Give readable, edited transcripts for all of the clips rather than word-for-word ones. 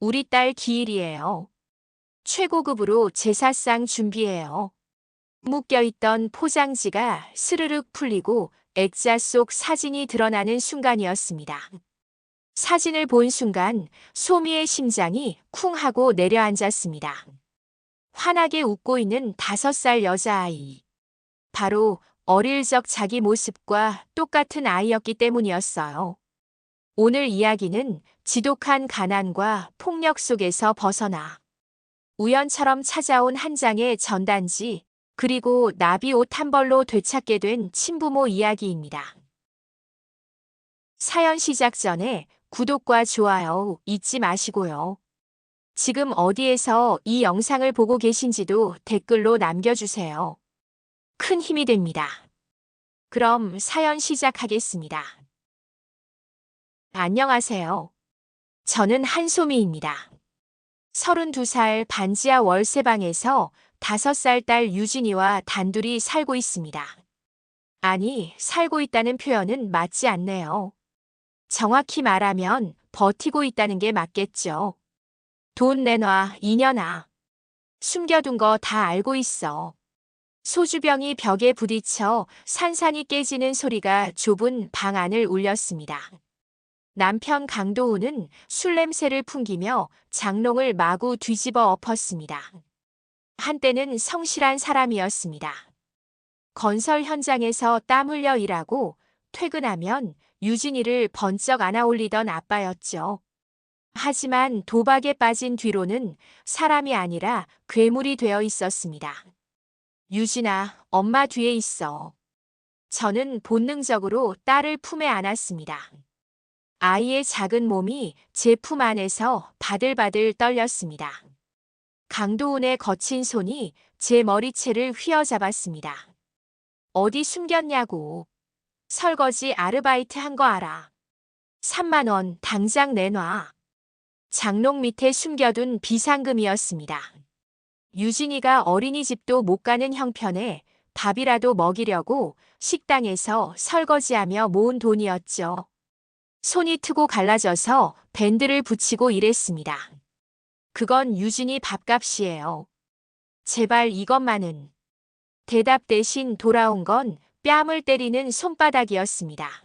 우리 딸 기일이에요. 최고급으로 제사상 준비해요. 묶여있던 포장지가 스르륵 풀리고 액자 속 사진이 드러나는 순간이었습니다. 사진을 본 순간 소미의 심장이 쿵 하고 내려앉았습니다. 환하게 웃고 있는 5살 여자아이. 바로 어릴 적 자기 모습과 똑같은 아이였기 때문이었어요. 오늘 이야기는 지독한 가난과 폭력 속에서 벗어나 우연처럼 찾아온 한 장의 전단지, 그리고 나비 옷 한 벌로 되찾게 된 친부모 이야기입니다. 사연 시작 전에 구독과 좋아요 잊지 마시고요. 지금 어디에서 이 영상을 보고 계신지도 댓글로 남겨주세요. 큰 힘이 됩니다. 그럼 사연 시작하겠습니다. 안녕하세요. 저는 한소미입니다. 32살 반지하 월세방에서 5살 딸 유진이와 단둘이 살고 있습니다. 아니, 살고 있다는 표현은 맞지 않네요. 정확히 말하면 버티고 있다는 게 맞겠죠. 돈 내놔, 이년아. 숨겨둔 거 다 알고 있어. 소주병이 벽에 부딪혀 산산이 깨지는 소리가 좁은 방 안을 울렸습니다. 남편 강도우는 술 냄새를 풍기며 장롱을 마구 뒤집어 엎었습니다. 한때는 성실한 사람이었습니다. 건설 현장에서 땀 흘려 일하고 퇴근하면 유진이를 번쩍 안아 올리던 아빠였죠. 하지만 도박에 빠진 뒤로는 사람이 아니라 괴물이 되어 있었습니다. 유진아, 엄마 뒤에 있어. 저는 본능적으로 딸을 품에 안았습니다. 아이의 작은 몸이 제 품 안에서 바들바들 떨렸습니다. 강도훈의 거친 손이 제 머리채를 휘어잡았습니다. 어디 숨겼냐고. 설거지 아르바이트 한 거 알아. 3만 원 당장 내놔. 장롱 밑에 숨겨둔 비상금이었습니다. 유진이가 어린이집도 못 가는 형편에 밥이라도 먹이려고 식당에서 설거지하며 모은 돈이었죠. 손이 트고 갈라져서 밴드를 붙이고 일했습니다. 그건 유진이 밥값이에요. 제발 이것만은. 대답 대신 돌아온 건 뺨을 때리는 손바닥이었습니다.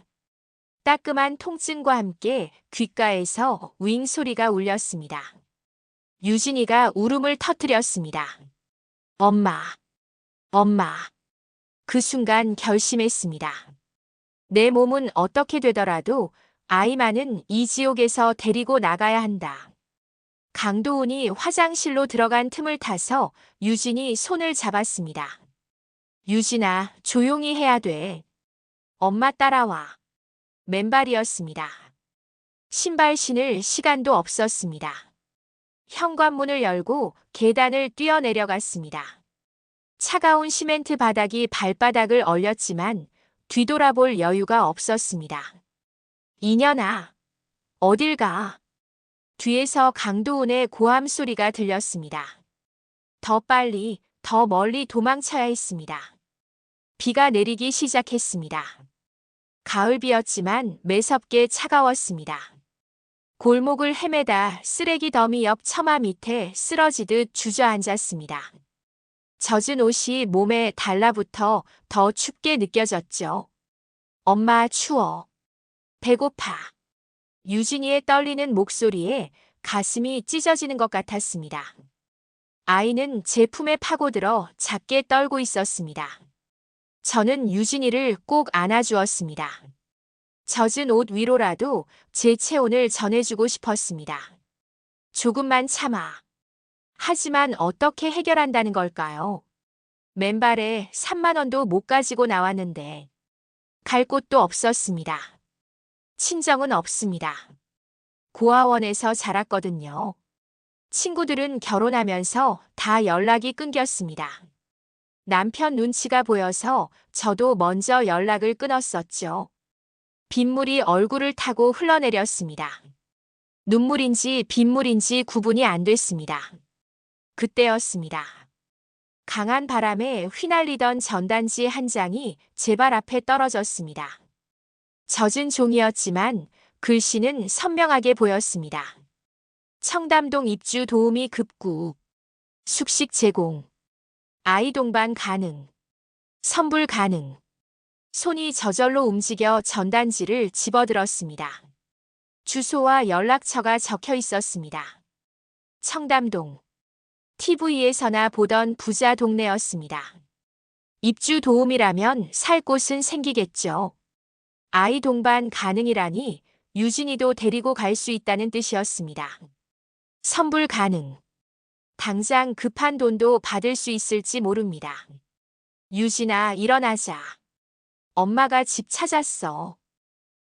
따끔한 통증과 함께 귓가에서 윙 소리가 울렸습니다. 유진이가 울음을 터뜨렸습니다. 엄마, 엄마. 그 순간 결심했습니다. 내 몸은 어떻게 되더라도 아이만은 이 지옥에서 데리고 나가야 한다. 강도훈이 화장실로 들어간 틈을 타서 유진이 손을 잡았습니다. 유진아, 조용히 해야 돼. 엄마 따라와. 맨발이었습니다. 신발 신을 시간도 없었습니다. 현관문을 열고 계단을 뛰어내려갔습니다. 차가운 시멘트 바닥이 발바닥을 얼렸지만 뒤돌아볼 여유가 없었습니다. 이년아, 어딜 가? 뒤에서 강도훈의 고함 소리가 들렸습니다. 더 빨리, 더 멀리 도망쳐야 했습니다. 비가 내리기 시작했습니다. 가을비였지만 매섭게 차가웠습니다. 골목을 헤매다 쓰레기 더미 옆 처마 밑에 쓰러지듯 주저앉았습니다. 젖은 옷이 몸에 달라붙어 더 춥게 느껴졌죠. 엄마 추워. 배고파. 유진이의 떨리는 목소리에 가슴이 찢어지는 것 같았습니다. 아이는 제 품에 파고들어 작게 떨고 있었습니다. 저는 유진이를 꼭 안아주었습니다. 젖은 옷 위로라도 제 체온을 전해주고 싶었습니다. 조금만 참아. 하지만 어떻게 해결한다는 걸까요? 맨발에 3만 원도 못 가지고 나왔는데 갈 곳도 없었습니다. 친정은 없습니다. 고아원에서 자랐거든요. 친구들은 결혼하면서 다 연락이 끊겼습니다. 남편 눈치가 보여서 저도 먼저 연락을 끊었었죠. 빗물이 얼굴을 타고 흘러내렸습니다. 눈물인지 빗물인지 구분이 안 됐습니다. 그때였습니다. 강한 바람에 휘날리던 전단지 한 장이 제 발 앞에 떨어졌습니다. 젖은 종이었지만 글씨는 선명하게 보였습니다. 청담동 입주 도우미 급구. 숙식 제공. 아이 동반 가능. 선불 가능. 손이 저절로 움직여 전단지를 집어들었습니다. 주소와 연락처가 적혀 있었습니다. 청담동. TV에서나 보던 부자 동네였습니다. 입주 도우미라면 살 곳은 생기겠죠. 아이 동반 가능이라니 유진이도 데리고 갈 수 있다는 뜻이었습니다. 선불 가능. 당장 급한 돈도 받을 수 있을지 모릅니다. 유진아, 일어나자. 엄마가 집 찾았어.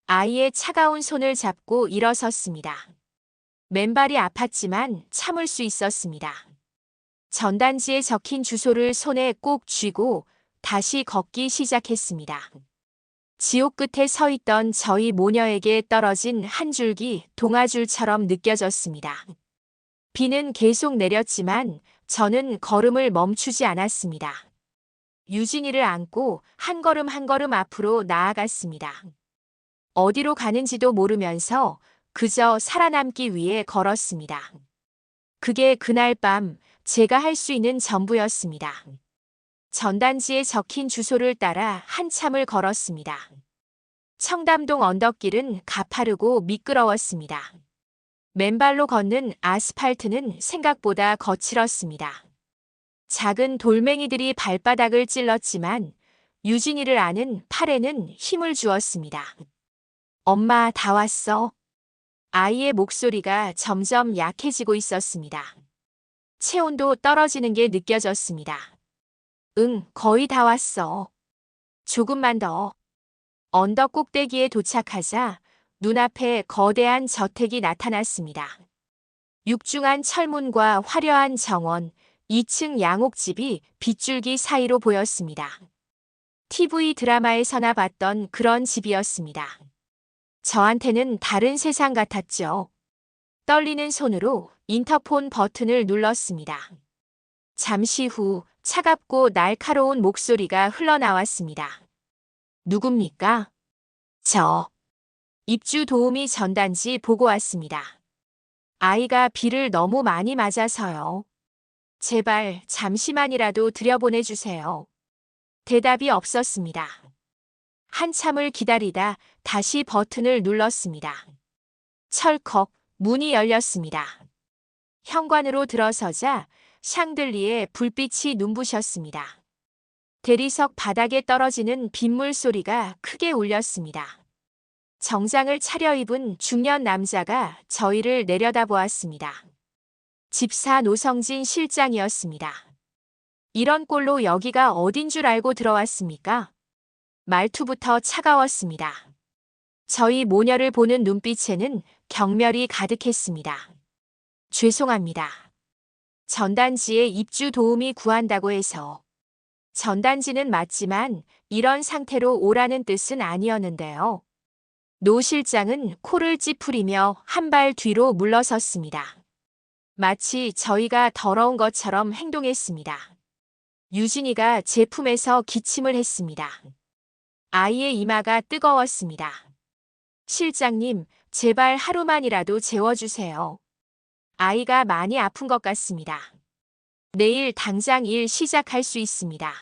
아이의 차가운 손을 잡고 일어섰습니다. 맨발이 아팠지만 참을 수 있었습니다. 전단지에 적힌 주소를 손에 꼭 쥐고 다시 걷기 시작했습니다. 지옥 끝에 서 있던 저희 모녀에게 떨어진 한 줄기 동아줄처럼 느껴졌습니다. 비는 계속 내렸지만 저는 걸음을 멈추지 않았습니다. 유진이를 안고 한 걸음 한 걸음 앞으로 나아갔습니다. 어디로 가는지도 모르면서 그저 살아남기 위해 걸었습니다. 그게 그날 밤 제가 할 수 있는 전부였습니다. 전단지에 적힌 주소를 따라 한참을 걸었습니다. 청담동 언덕길은 가파르고 미끄러웠습니다. 맨발로 걷는 아스팔트는 생각보다 거칠었습니다. 작은 돌멩이들이 발바닥을 찔렀지만 유진이를 아는 팔에는 힘을 주었습니다. 엄마, 다 왔어. 아이의 목소리가 점점 약해지고 있었습니다. 체온도 떨어지는 게 느껴졌습니다. 응, 거의 다 왔어. 조금만 더. 언덕 꼭대기에 도착하자 눈앞에 거대한 저택이 나타났습니다. 육중한 철문과 화려한 정원, 2층 양옥집이 빗줄기 사이로 보였습니다. TV 드라마에서나 봤던 그런 집이었습니다. 저한테는 다른 세상 같았죠. 떨리는 손으로 인터폰 버튼을 눌렀습니다. 잠시 후 차갑고 날카로운 목소리가 흘러나왔습니다. 누굽니까? 저. 입주 도우미 전단지 보고 왔습니다. 아이가 비를 너무 많이 맞아서요. 제발 잠시만이라도 들여보내주세요. 대답이 없었습니다. 한참을 기다리다 다시 버튼을 눌렀습니다. 철컥 문이 열렸습니다. 현관으로 들어서자 샹들리에 불빛이 눈부셨습니다. 대리석 바닥에 떨어지는 빗물 소리가 크게 울렸습니다. 정장을 차려입은 중년 남자가 저희를 내려다보았습니다. 집사 노성진 실장이었습니다. 이런 꼴로 여기가 어딘 줄 알고 들어왔습니까? 말투부터 차가웠습니다. 저희 모녀를 보는 눈빛에는 경멸이 가득했습니다. 죄송합니다. 전단지에 입주 도우미 구한다고 해서. 전단지는 맞지만 이런 상태로 오라는 뜻은 아니었는데요. 노 실장은 코를 찌푸리며 한 발 뒤로 물러섰습니다. 마치 저희가 더러운 것처럼 행동했습니다. 유진이가 제 품에서 기침을 했습니다. 아이의 이마가 뜨거웠습니다. 실장님, 제발 하루만이라도 재워주세요. 아이가 많이 아픈 것 같습니다. 내일 당장 일 시작할 수 있습니다.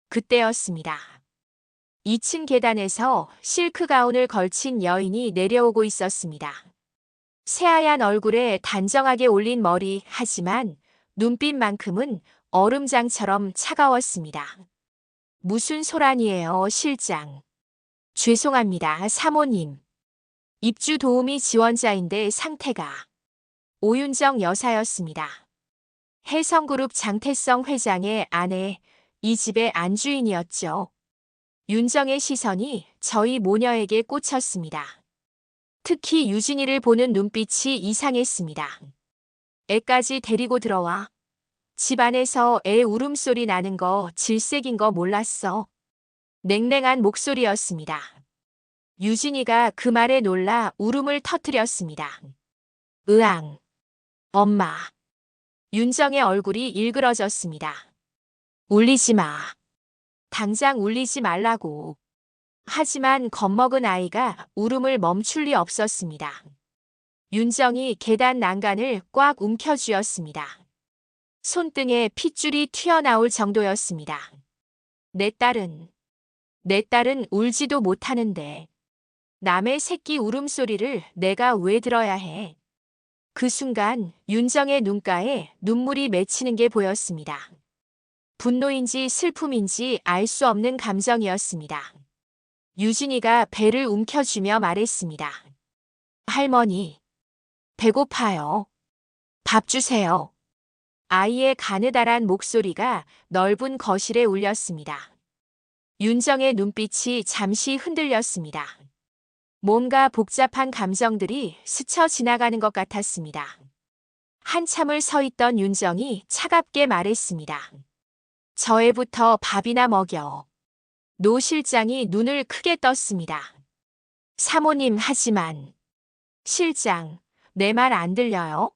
그때였습니다. 2층 계단에서 실크 가운을 걸친 여인이 내려오고 있었습니다. 새하얀 얼굴에 단정하게 올린 머리, 하지만 눈빛만큼은 얼음장처럼 차가웠습니다. 무슨 소란이에요, 실장. 죄송합니다, 사모님. 입주 도우미 지원자인데 상태가. 오윤정 여사였습니다. 해성그룹 장태성 회장의 아내, 이 집의 안주인이었죠. 윤정의 시선이 저희 모녀에게 꽂혔습니다. 특히 유진이를 보는 눈빛이 이상했습니다. 애까지 데리고 들어와. 집 안에서 애 울음소리 나는 거 질색인 거 몰랐어. 냉랭한 목소리였습니다. 유진이가 그 말에 놀라 울음을 터뜨렸습니다. 으앙. 엄마. 윤정의 얼굴이 일그러졌습니다. 울리지 마. 당장 울리지 말라고. 하지만 겁먹은 아이가 울음을 멈출 리 없었습니다. 윤정이 계단 난간을 꽉 움켜쥐었습니다. 손등에 핏줄이 튀어나올 정도였습니다. 내 딸은 울지도 못하는데 남의 새끼 울음소리를 내가 왜 들어야 해? 그 순간 윤정의 눈가에 눈물이 맺히는 게 보였습니다. 분노인지 슬픔인지 알 수 없는 감정이었습니다. 유진이가 배를 움켜쥐며 말했습니다. 할머니, 배고파요. 밥 주세요. 아이의 가느다란 목소리가 넓은 거실에 울렸습니다. 윤정의 눈빛이 잠시 흔들렸습니다. 뭔가 복잡한 감정들이 스쳐 지나가는 것 같았습니다. 한참을 서 있던 윤정이 차갑게 말했습니다. 저 애부터 밥이나 먹여. 노 실장이 눈을 크게 떴습니다. 사모님 하지만. 실장, 내 말 안 들려요?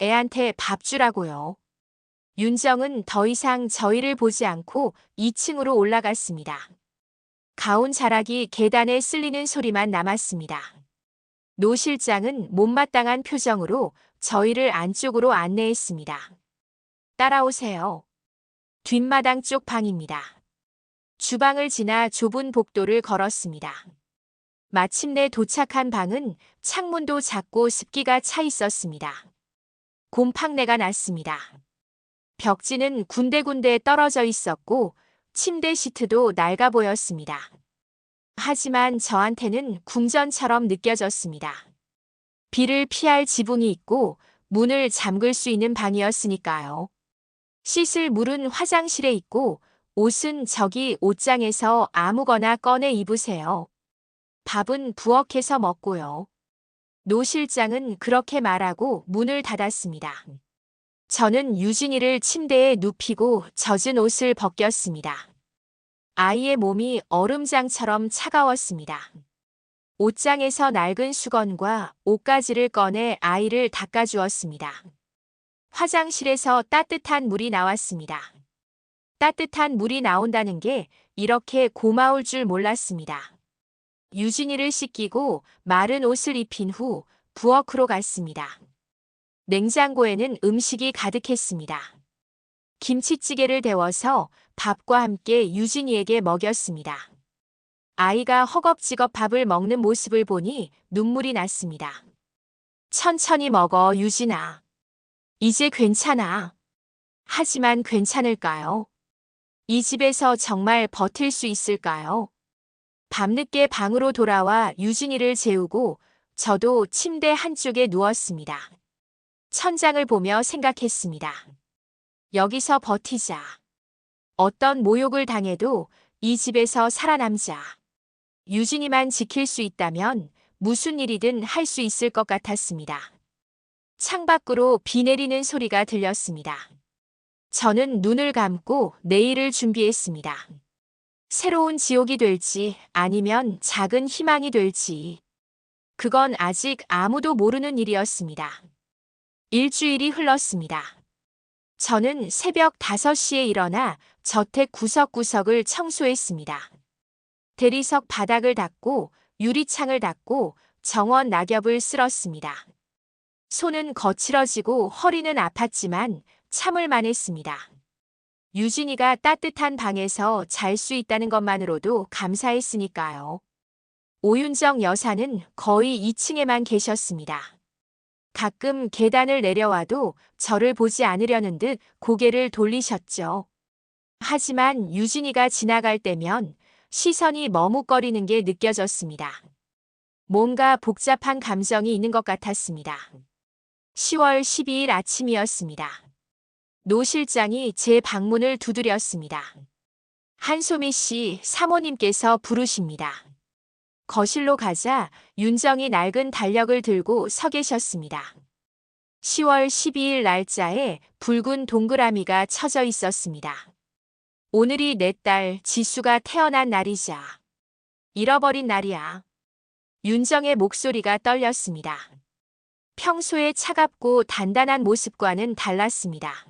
애한테 밥 주라고요. 윤정은 더 이상 저희를 보지 않고 2층으로 올라갔습니다. 가온 자락이 계단에 쓸리는 소리만 남았습니다. 노 실장은 못마땅한 표정으로 저희를 안쪽으로 안내했습니다. 따라오세요. 뒷마당 쪽 방입니다. 주방을 지나 좁은 복도를 걸었습니다. 마침내 도착한 방은 창문도 작고 습기가 차 있었습니다. 곰팡내가 났습니다. 벽지는 군데군데 떨어져 있었고 침대 시트도 낡아 보였습니다. 하지만 저한테는 궁전처럼 느껴졌습니다. 비를 피할 지붕이 있고 문을 잠글 수 있는 방이었으니까요. 씻을 물은 화장실에 있고 옷은 저기 옷장에서 아무거나 꺼내 입으세요. 밥은 부엌에서 먹고요. 노 실장은 그렇게 말하고 문을 닫았습니다. 저는 유진이를 침대에 눕히고 젖은 옷을 벗겼습니다. 아이의 몸이 얼음장처럼 차가웠습니다. 옷장에서 낡은 수건과 옷가지를 꺼내 아이를 닦아주었습니다. 화장실에서 따뜻한 물이 나왔습니다. 따뜻한 물이 나온다는 게 이렇게 고마울 줄 몰랐습니다. 유진이를 씻기고 마른 옷을 입힌 후 부엌으로 갔습니다. 냉장고에는 음식이 가득했습니다. 김치찌개를 데워서 밥과 함께 유진이에게 먹였습니다. 아이가 허겁지겁 밥을 먹는 모습을 보니 눈물이 났습니다. 천천히 먹어, 유진아. 이제 괜찮아. 하지만 괜찮을까요? 이 집에서 정말 버틸 수 있을까요? 밤늦게 방으로 돌아와 유진이를 재우고 저도 침대 한쪽에 누웠습니다. 천장을 보며 생각했습니다. 여기서 버티자. 어떤 모욕을 당해도 이 집에서 살아남자. 유진이만 지킬 수 있다면 무슨 일이든 할 수 있을 것 같았습니다. 창밖으로 비 내리는 소리가 들렸습니다. 저는 눈을 감고 내일을 준비했습니다. 새로운 지옥이 될지 아니면 작은 희망이 될지. 그건 아직 아무도 모르는 일이었습니다. 일주일이 흘렀습니다. 저는 새벽 5시에 일어나 저택 구석구석을 청소했습니다. 대리석 바닥을 닦고 유리창을 닦고 정원 낙엽을 쓸었습니다. 손은 거칠어지고 허리는 아팠지만 참을 만했습니다. 유진이가 따뜻한 방에서 잘 수 있다는 것만으로도 감사했으니까요. 오윤정 여사는 거의 2층에만 계셨습니다. 가끔 계단을 내려와도 저를 보지 않으려는 듯 고개를 돌리셨죠. 하지만 유진이가 지나갈 때면 시선이 머뭇거리는 게 느껴졌습니다. 뭔가 복잡한 감정이 있는 것 같았습니다. 10월 12일 아침이었습니다. 노 실장이 제 방문을 두드렸습니다. 한소미 씨, 사모님께서 부르십니다. 거실로 가자 윤정이 낡은 달력을 들고 서 계셨습니다. 10월 12일 날짜에 붉은 동그라미가 쳐져 있었습니다. 오늘이 내 딸 지수가 태어난 날이자. 잃어버린 날이야. 윤정의 목소리가 떨렸습니다. 평소의 차갑고 단단한 모습과는 달랐습니다.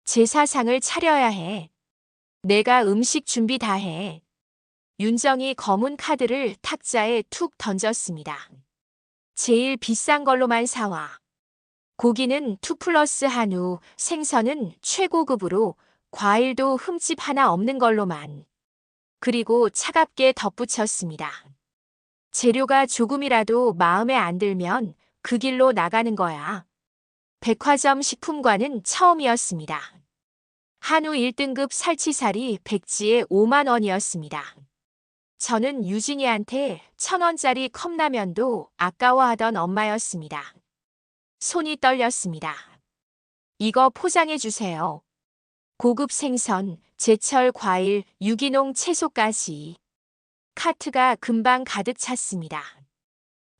제사상을 차려야 해. 내가 음식 준비 다 해. 윤정이 검은 카드를 탁자에 툭 던졌습니다. 제일 비싼 걸로만 사와. 고기는 2 플러스 한우, 생선은 최고급으로, 과일도 흠집 하나 없는 걸로만. 그리고 차갑게 덧붙였습니다. 재료가 조금이라도 마음에 안 들면 그 길로 나가는 거야. 백화점 식품관은 처음이었습니다. 한우 1등급 살치살이 백지에 5만 원이었습니다. 저는 유진이한테 1,000원짜리 컵라면도 아까워하던 엄마였습니다. 손이 떨렸습니다. 이거 포장해 주세요. 고급 생선, 제철 과일, 유기농 채소까지. 카트가 금방 가득 찼습니다.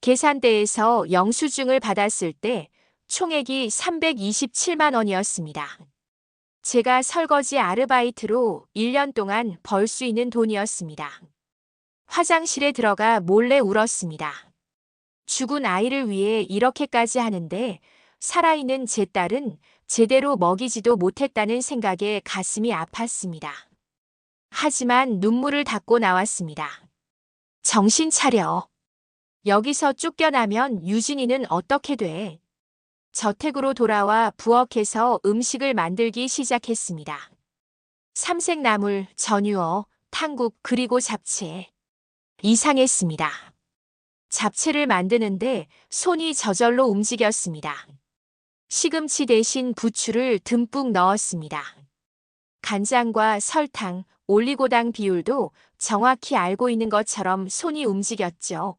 계산대에서 영수증을 받았을 때 총액이 327만 원이었습니다. 제가 설거지 아르바이트로 1년 동안 벌 수 있는 돈이었습니다. 화장실에 들어가 몰래 울었습니다. 죽은 아이를 위해 이렇게까지 하는데 살아있는 제 딸은 제대로 먹이지도 못했다는 생각에 가슴이 아팠습니다. 하지만 눈물을 닦고 나왔습니다. 정신 차려. 여기서 쫓겨나면 유진이는 어떻게 돼? 저택으로 돌아와 부엌에서 음식을 만들기 시작했습니다. 삼색나물, 전유어, 탕국 그리고 잡채. 이상했습니다. 잡채를 만드는데 손이 저절로 움직였습니다. 시금치 대신 부추를 듬뿍 넣었습니다. 간장과 설탕, 올리고당 비율도 정확히 알고 있는 것처럼 손이 움직였죠.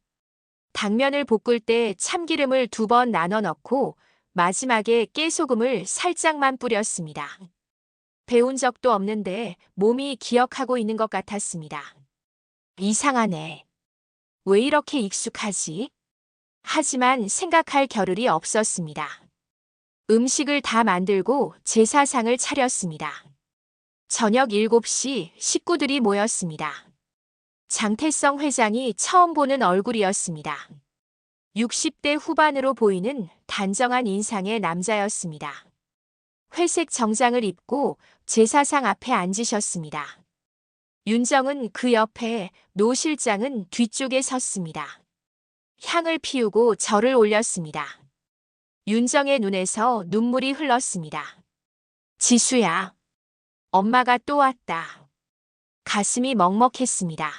당면을 볶을 때 참기름을 2번 나눠 넣고 마지막에 깨소금을 살짝만 뿌렸습니다. 배운 적도 없는데 몸이 기억하고 있는 것 같았습니다. 이상하네. 왜 이렇게 익숙하지? 하지만 생각할 겨를이 없었습니다. 음식을 다 만들고 제사상을 차렸습니다. 저녁 7시 식구들이 모였습니다. 장태성 회장이 처음 보는 얼굴이었습니다. 60대 후반으로 보이는 단정한 인상의 남자였습니다. 회색 정장을 입고 제사상 앞에 앉으셨습니다. 윤정은 그 옆에, 노 실장은 뒤쪽에 섰습니다. 향을 피우고 절을 올렸습니다. 윤정의 눈에서 눈물이 흘렀습니다. 지수야, 엄마가 또 왔다. 가슴이 먹먹했습니다.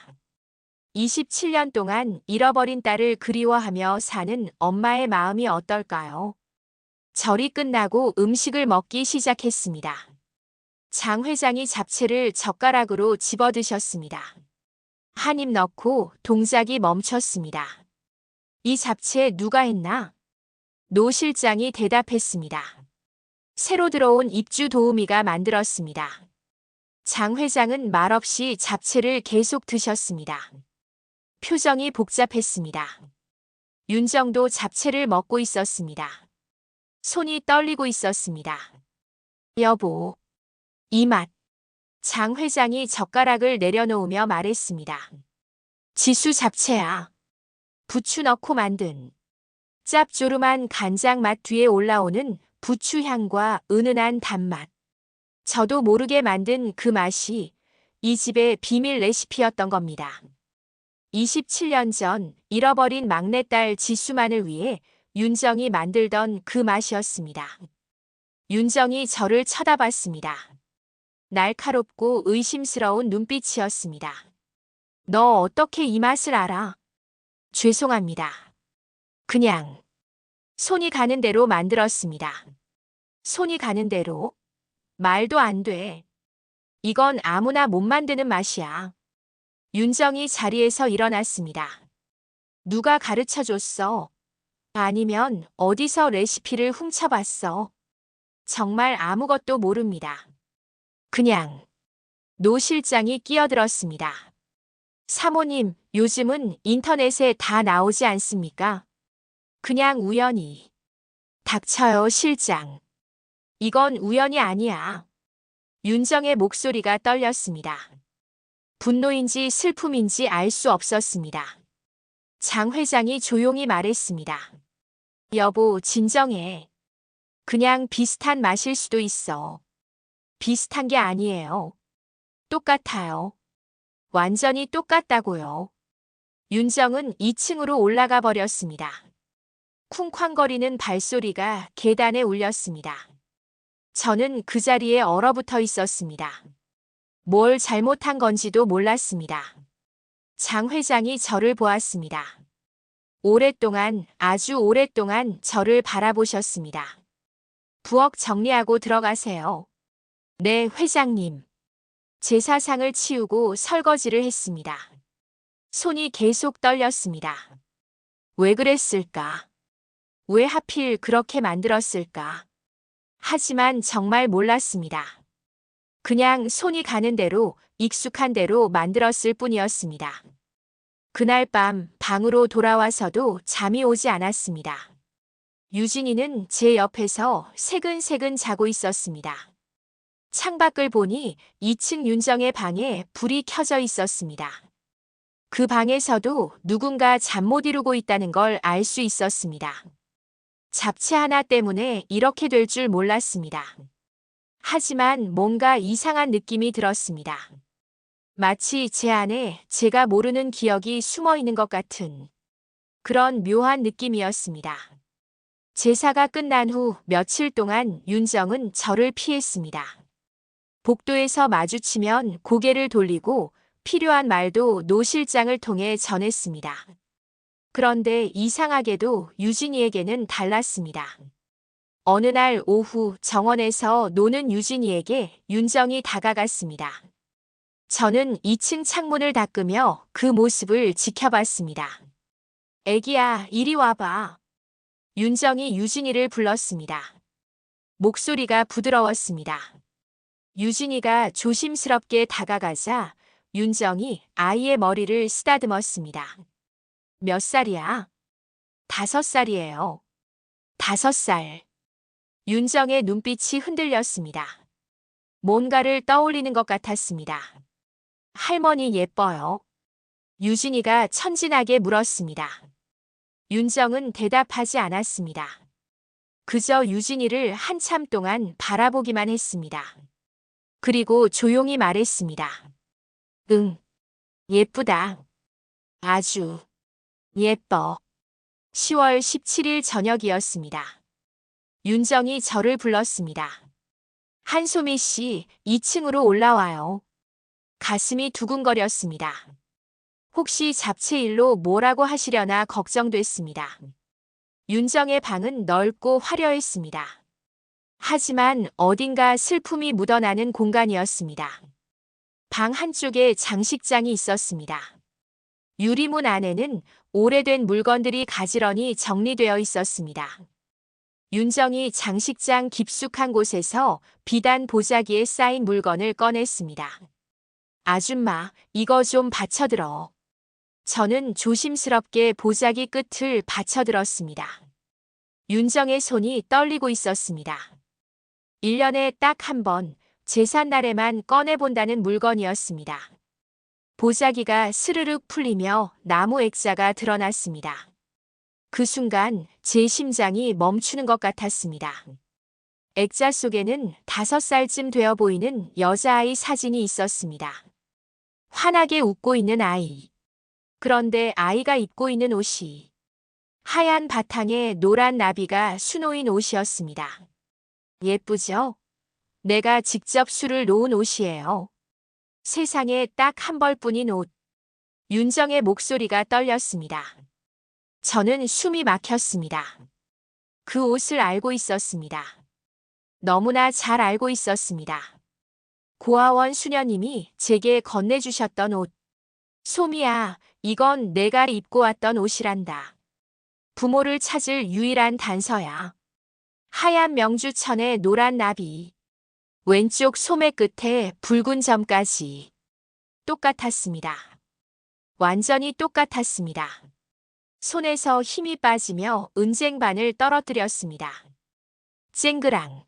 27년 동안 잃어버린 딸을 그리워하며 사는 엄마의 마음이 어떨까요? 절이 끝나고 음식을 먹기 시작했습니다. 장 회장이 잡채를 젓가락으로 집어드셨습니다. 한 입 넣고 동작이 멈췄습니다. 이 잡채 누가 했나? 노 실장이 대답했습니다. 새로 들어온 입주 도우미가 만들었습니다. 장 회장은 말없이 잡채를 계속 드셨습니다. 표정이 복잡했습니다. 윤정도 잡채를 먹고 있었습니다. 손이 떨리고 있었습니다. 여보, 이 맛. 장 회장이 젓가락을 내려놓으며 말했습니다. 지수 잡채야. 부추 넣고 만든 짭조름한 간장 맛 뒤에 올라오는 부추 향과 은은한 단맛. 저도 모르게 만든 그 맛이 이 집의 비밀 레시피였던 겁니다. 27년 전 잃어버린 막내딸 지수만을 위해 윤정이 만들던 그 맛이었습니다. 윤정이 저를 쳐다봤습니다. 날카롭고 의심스러운 눈빛이었습니다. 너 어떻게 이 맛을 알아? 죄송합니다. 그냥 손이 가는 대로 만들었습니다. 손이 가는 대로? 말도 안 돼. 이건 아무나 못 만드는 맛이야. 윤정이 자리에서 일어났습니다. 누가 가르쳐줬어? 아니면 어디서 레시피를 훔쳐봤어? 정말 아무것도 모릅니다. 그냥. 노 실장이 끼어들었습니다. 사모님, 요즘은 인터넷에 다 나오지 않습니까? 그냥 우연히. 닥쳐요, 실장. 이건 우연이 아니야. 윤정의 목소리가 떨렸습니다. 분노인지 슬픔인지 알 수 없었습니다. 장 회장이 조용히 말했습니다. 여보, 진정해. 그냥 비슷한 맛일 수도 있어. 비슷한 게 아니에요. 똑같아요. 완전히 똑같다고요. 윤정은 2층으로 올라가 버렸습니다. 쿵쾅거리는 발소리가 계단에 울렸습니다. 저는 그 자리에 얼어붙어 있었습니다. 뭘 잘못한 건지도 몰랐습니다. 장 회장이 저를 보았습니다. 오랫동안, 아주 오랫동안 저를 바라보셨습니다. 부엌 정리하고 들어가세요. 네, 회장님. 제 사상을 치우고 설거지를 했습니다. 손이 계속 떨렸습니다. 왜 그랬을까? 왜 하필 그렇게 만들었을까? 하지만 정말 몰랐습니다. 그냥 손이 가는 대로, 익숙한 대로 만들었을 뿐이었습니다. 그날 밤 방으로 돌아와서도 잠이 오지 않았습니다. 유진이는 제 옆에서 새근새근 자고 있었습니다. 창밖을 보니 2층 윤정의 방에 불이 켜져 있었습니다. 그 방에서도 누군가 잠 못 이루고 있다는 걸 알 수 있었습니다. 잡채 하나 때문에 이렇게 될 줄 몰랐습니다. 하지만 뭔가 이상한 느낌이 들었습니다. 마치 제 안에 제가 모르는 기억이 숨어 있는 것 같은 그런 묘한 느낌이었습니다. 제사가 끝난 후 며칠 동안 윤정은 저를 피했습니다. 복도에서 마주치면 고개를 돌리고 필요한 말도 노 실장을 통해 전했습니다. 그런데 이상하게도 유진이에게는 달랐습니다. 어느 날 오후 정원에서 노는 유진이에게 윤정이 다가갔습니다. 저는 2층 창문을 닦으며 그 모습을 지켜봤습니다. 애기야, 이리 와봐. 윤정이 유진이를 불렀습니다. 목소리가 부드러웠습니다. 유진이가 조심스럽게 다가가자 윤정이 아이의 머리를 쓰다듬었습니다. 몇 살이야? 5살이에요. 5살. 윤정의 눈빛이 흔들렸습니다. 뭔가를 떠올리는 것 같았습니다. 할머니 예뻐요. 유진이가 천진하게 물었습니다. 윤정은 대답하지 않았습니다. 그저 유진이를 한참 동안 바라보기만 했습니다. 그리고 조용히 말했습니다. 응, 예쁘다. 아주 예뻐. 10월 17일 저녁이었습니다. 윤정이 저를 불렀습니다. 한소미 씨, 2층으로 올라와요. 가슴이 두근거렸습니다. 혹시 잡채 일로 뭐라고 하시려나 걱정됐습니다. 윤정의 방은 넓고 화려했습니다. 하지만 어딘가 슬픔이 묻어나는 공간이었습니다. 방 한쪽에 장식장이 있었습니다. 유리문 안에는 오래된 물건들이 가지런히 정리되어 있었습니다. 윤정이 장식장 깊숙한 곳에서 비단 보자기에 쌓인 물건을 꺼냈습니다. 아줌마, 이거 좀 받쳐들어. 저는 조심스럽게 보자기 끝을 받쳐들었습니다. 윤정의 손이 떨리고 있었습니다. 1년에 딱 한 번, 제삿날에만 꺼내본다는 물건이었습니다. 보자기가 스르륵 풀리며 나무 액자가 드러났습니다. 그 순간 제 심장이 멈추는 것 같았습니다. 액자 속에는 5살쯤 되어 보이는 여자아이 사진이 있었습니다. 환하게 웃고 있는 아이. 그런데 아이가 입고 있는 옷이 하얀 바탕에 노란 나비가 수놓인 옷이었습니다. 예쁘죠? 내가 직접 술을 놓은 옷이에요. 세상에 딱 한 벌뿐인 옷. 윤정의 목소리가 떨렸습니다. 저는 숨이 막혔습니다. 그 옷을 알고 있었습니다. 너무나 잘 알고 있었습니다. 고아원 수녀님이 제게 건네주셨던 옷. 소미야, 이건 내가 입고 왔던 옷이란다. 부모를 찾을 유일한 단서야. 하얀 명주천의 노란 나비. 왼쪽 소매 끝에 붉은 점까지. 똑같았습니다. 완전히 똑같았습니다. 손에서 힘이 빠지며 은쟁반을 떨어뜨렸습니다. 쨍그랑.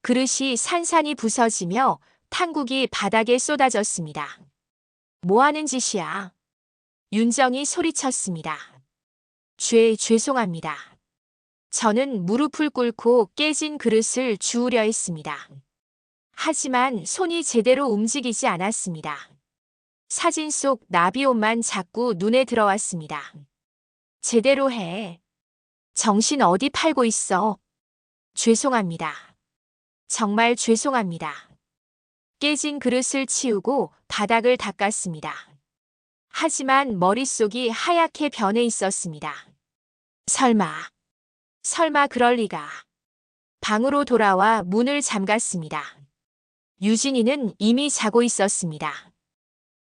그릇이 산산이 부서지며 탕국이 바닥에 쏟아졌습니다. 뭐 하는 짓이야? 윤정이 소리쳤습니다. 죄송합니다. 저는 무릎을 꿇고 깨진 그릇을 주우려 했습니다. 하지만 손이 제대로 움직이지 않았습니다. 사진 속 나비 옷만 자꾸 눈에 들어왔습니다. 제대로 해. 정신 어디 팔고 있어? 죄송합니다. 정말 죄송합니다. 깨진 그릇을 치우고 바닥을 닦았습니다. 하지만 머릿속이 하얗게 변해 있었습니다. 설마 그럴 리가. 방으로 돌아와 문을 잠갔습니다. 유진이는 이미 자고 있었습니다.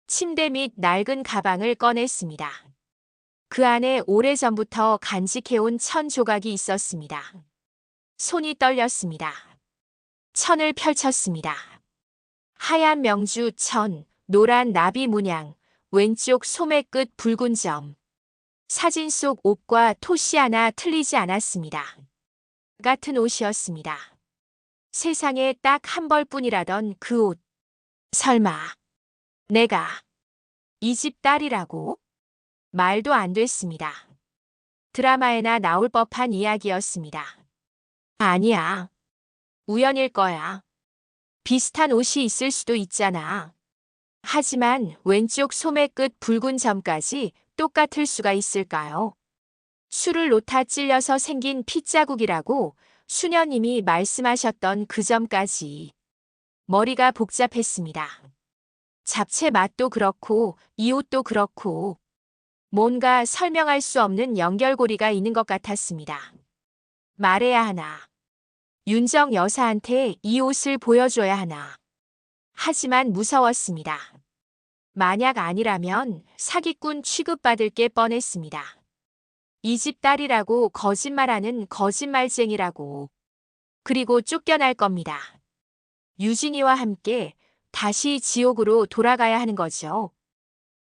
침대 밑 낡은 가방을 꺼냈습니다. 그 안에 오래전부터 간직해온 천 조각이 있었습니다. 손이 떨렸습니다. 천을 펼쳤습니다. 하얀 명주 천, 노란 나비 문양, 왼쪽 소매 끝 붉은 점. 사진 속 옷과 토시 하나 틀리지 않았습니다. 같은 옷이었습니다. 세상에 딱 한 벌뿐이라던 그 옷. 설마 내가 이 집 딸이라고? 말도 안 됐습니다. 드라마에나 나올 법한 이야기였습니다. 아니야. 우연일 거야. 비슷한 옷이 있을 수도 있잖아. 하지만 왼쪽 소매 끝 붉은 점까지 똑같을 수가 있을까요? 술을 놓다 찔려서 생긴 핏자국이라고 수녀님이 말씀하셨던 그 점까지. 머리가 복잡했습니다. 잡채 맛도 그렇고 이 옷도 그렇고 뭔가 설명할 수 없는 연결고리가 있는 것 같았습니다. 말해야 하나. 윤정 여사한테 이 옷을 보여줘야 하나. 하지만 무서웠습니다. 만약 아니라면 사기꾼 취급받을 게 뻔했습니다. 이 집 딸이라고 거짓말하는 거짓말쟁이라고. 그리고 쫓겨날 겁니다. 유진이와 함께 다시 지옥으로 돌아가야 하는 거죠.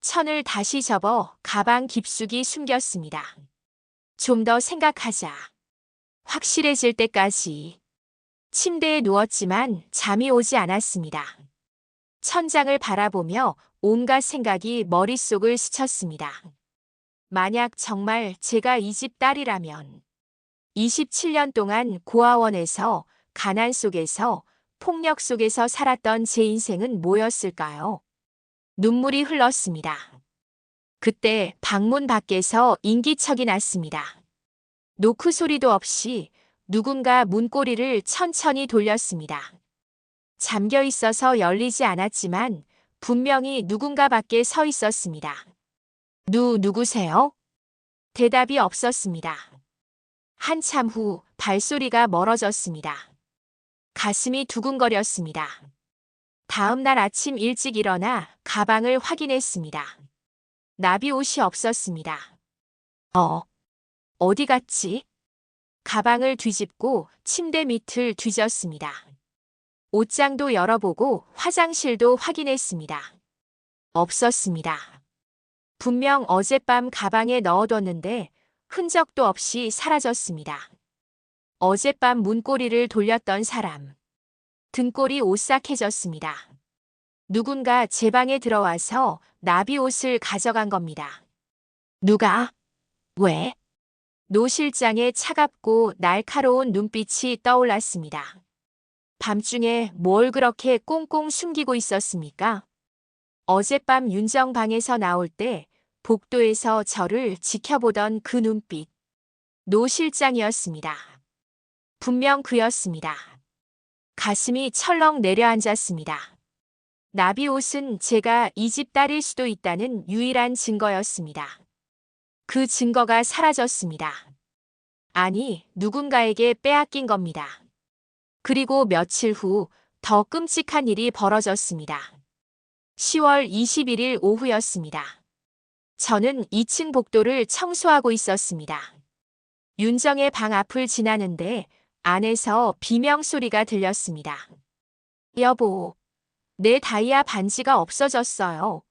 천을 다시 접어 가방 깊숙이 숨겼습니다. 좀 더 생각하자. 확실해질 때까지. 침대에 누웠지만 잠이 오지 않았습니다. 천장을 바라보며 온갖 생각이 머릿속을 스쳤습니다. 만약 정말 제가 이 집 딸이라면 27년 동안 고아원에서 가난 속에서 폭력 속에서 살았던 제 인생은 뭐였을까요? 눈물이 흘렀습니다. 그때 방문 밖에서 인기척이 났습니다. 노크 소리도 없이 누군가 문고리를 천천히 돌렸습니다. 잠겨 있어서 열리지 않았지만 분명히 누군가 밖에 서 있었습니다. 누구세요? 대답이 없었습니다. 한참 후 발소리가 멀어졌습니다. 가슴이 두근거렸습니다. 다음 날 아침 일찍 일어나 가방을 확인했습니다. 나비 옷이 없었습니다. 어디 갔지? 가방을 뒤집고 침대 밑을 뒤졌습니다. 옷장도 열어보고 화장실도 확인했습니다. 없었습니다. 분명 어젯밤 가방에 넣어뒀는데 흔적도 없이 사라졌습니다. 어젯밤 문고리를 돌렸던 사람. 등골이 오싹해졌습니다. 누군가 제 방에 들어와서 나비 옷을 가져간 겁니다. 누가? 왜? 노 실장의 차갑고 날카로운 눈빛이 떠올랐습니다. 밤중에 뭘 그렇게 꽁꽁 숨기고 있었습니까? 어젯밤 윤정 방에서 나올 때 복도에서 저를 지켜보던 그 눈빛. 노 실장이었습니다. 분명 그였습니다. 가슴이 철렁 내려앉았습니다. 나비 옷은 제가 이 집 딸일 수도 있다는 유일한 증거였습니다. 그 증거가 사라졌습니다. 아니, 누군가에게 빼앗긴 겁니다. 그리고 며칠 후 더 끔찍한 일이 벌어졌습니다. 10월 21일 오후였습니다. 저는 2층 복도를 청소하고 있었습니다. 윤정의 방 앞을 지나는데 안에서 비명 소리가 들렸습니다. 여보, 내 다이아 반지가 없어졌어요.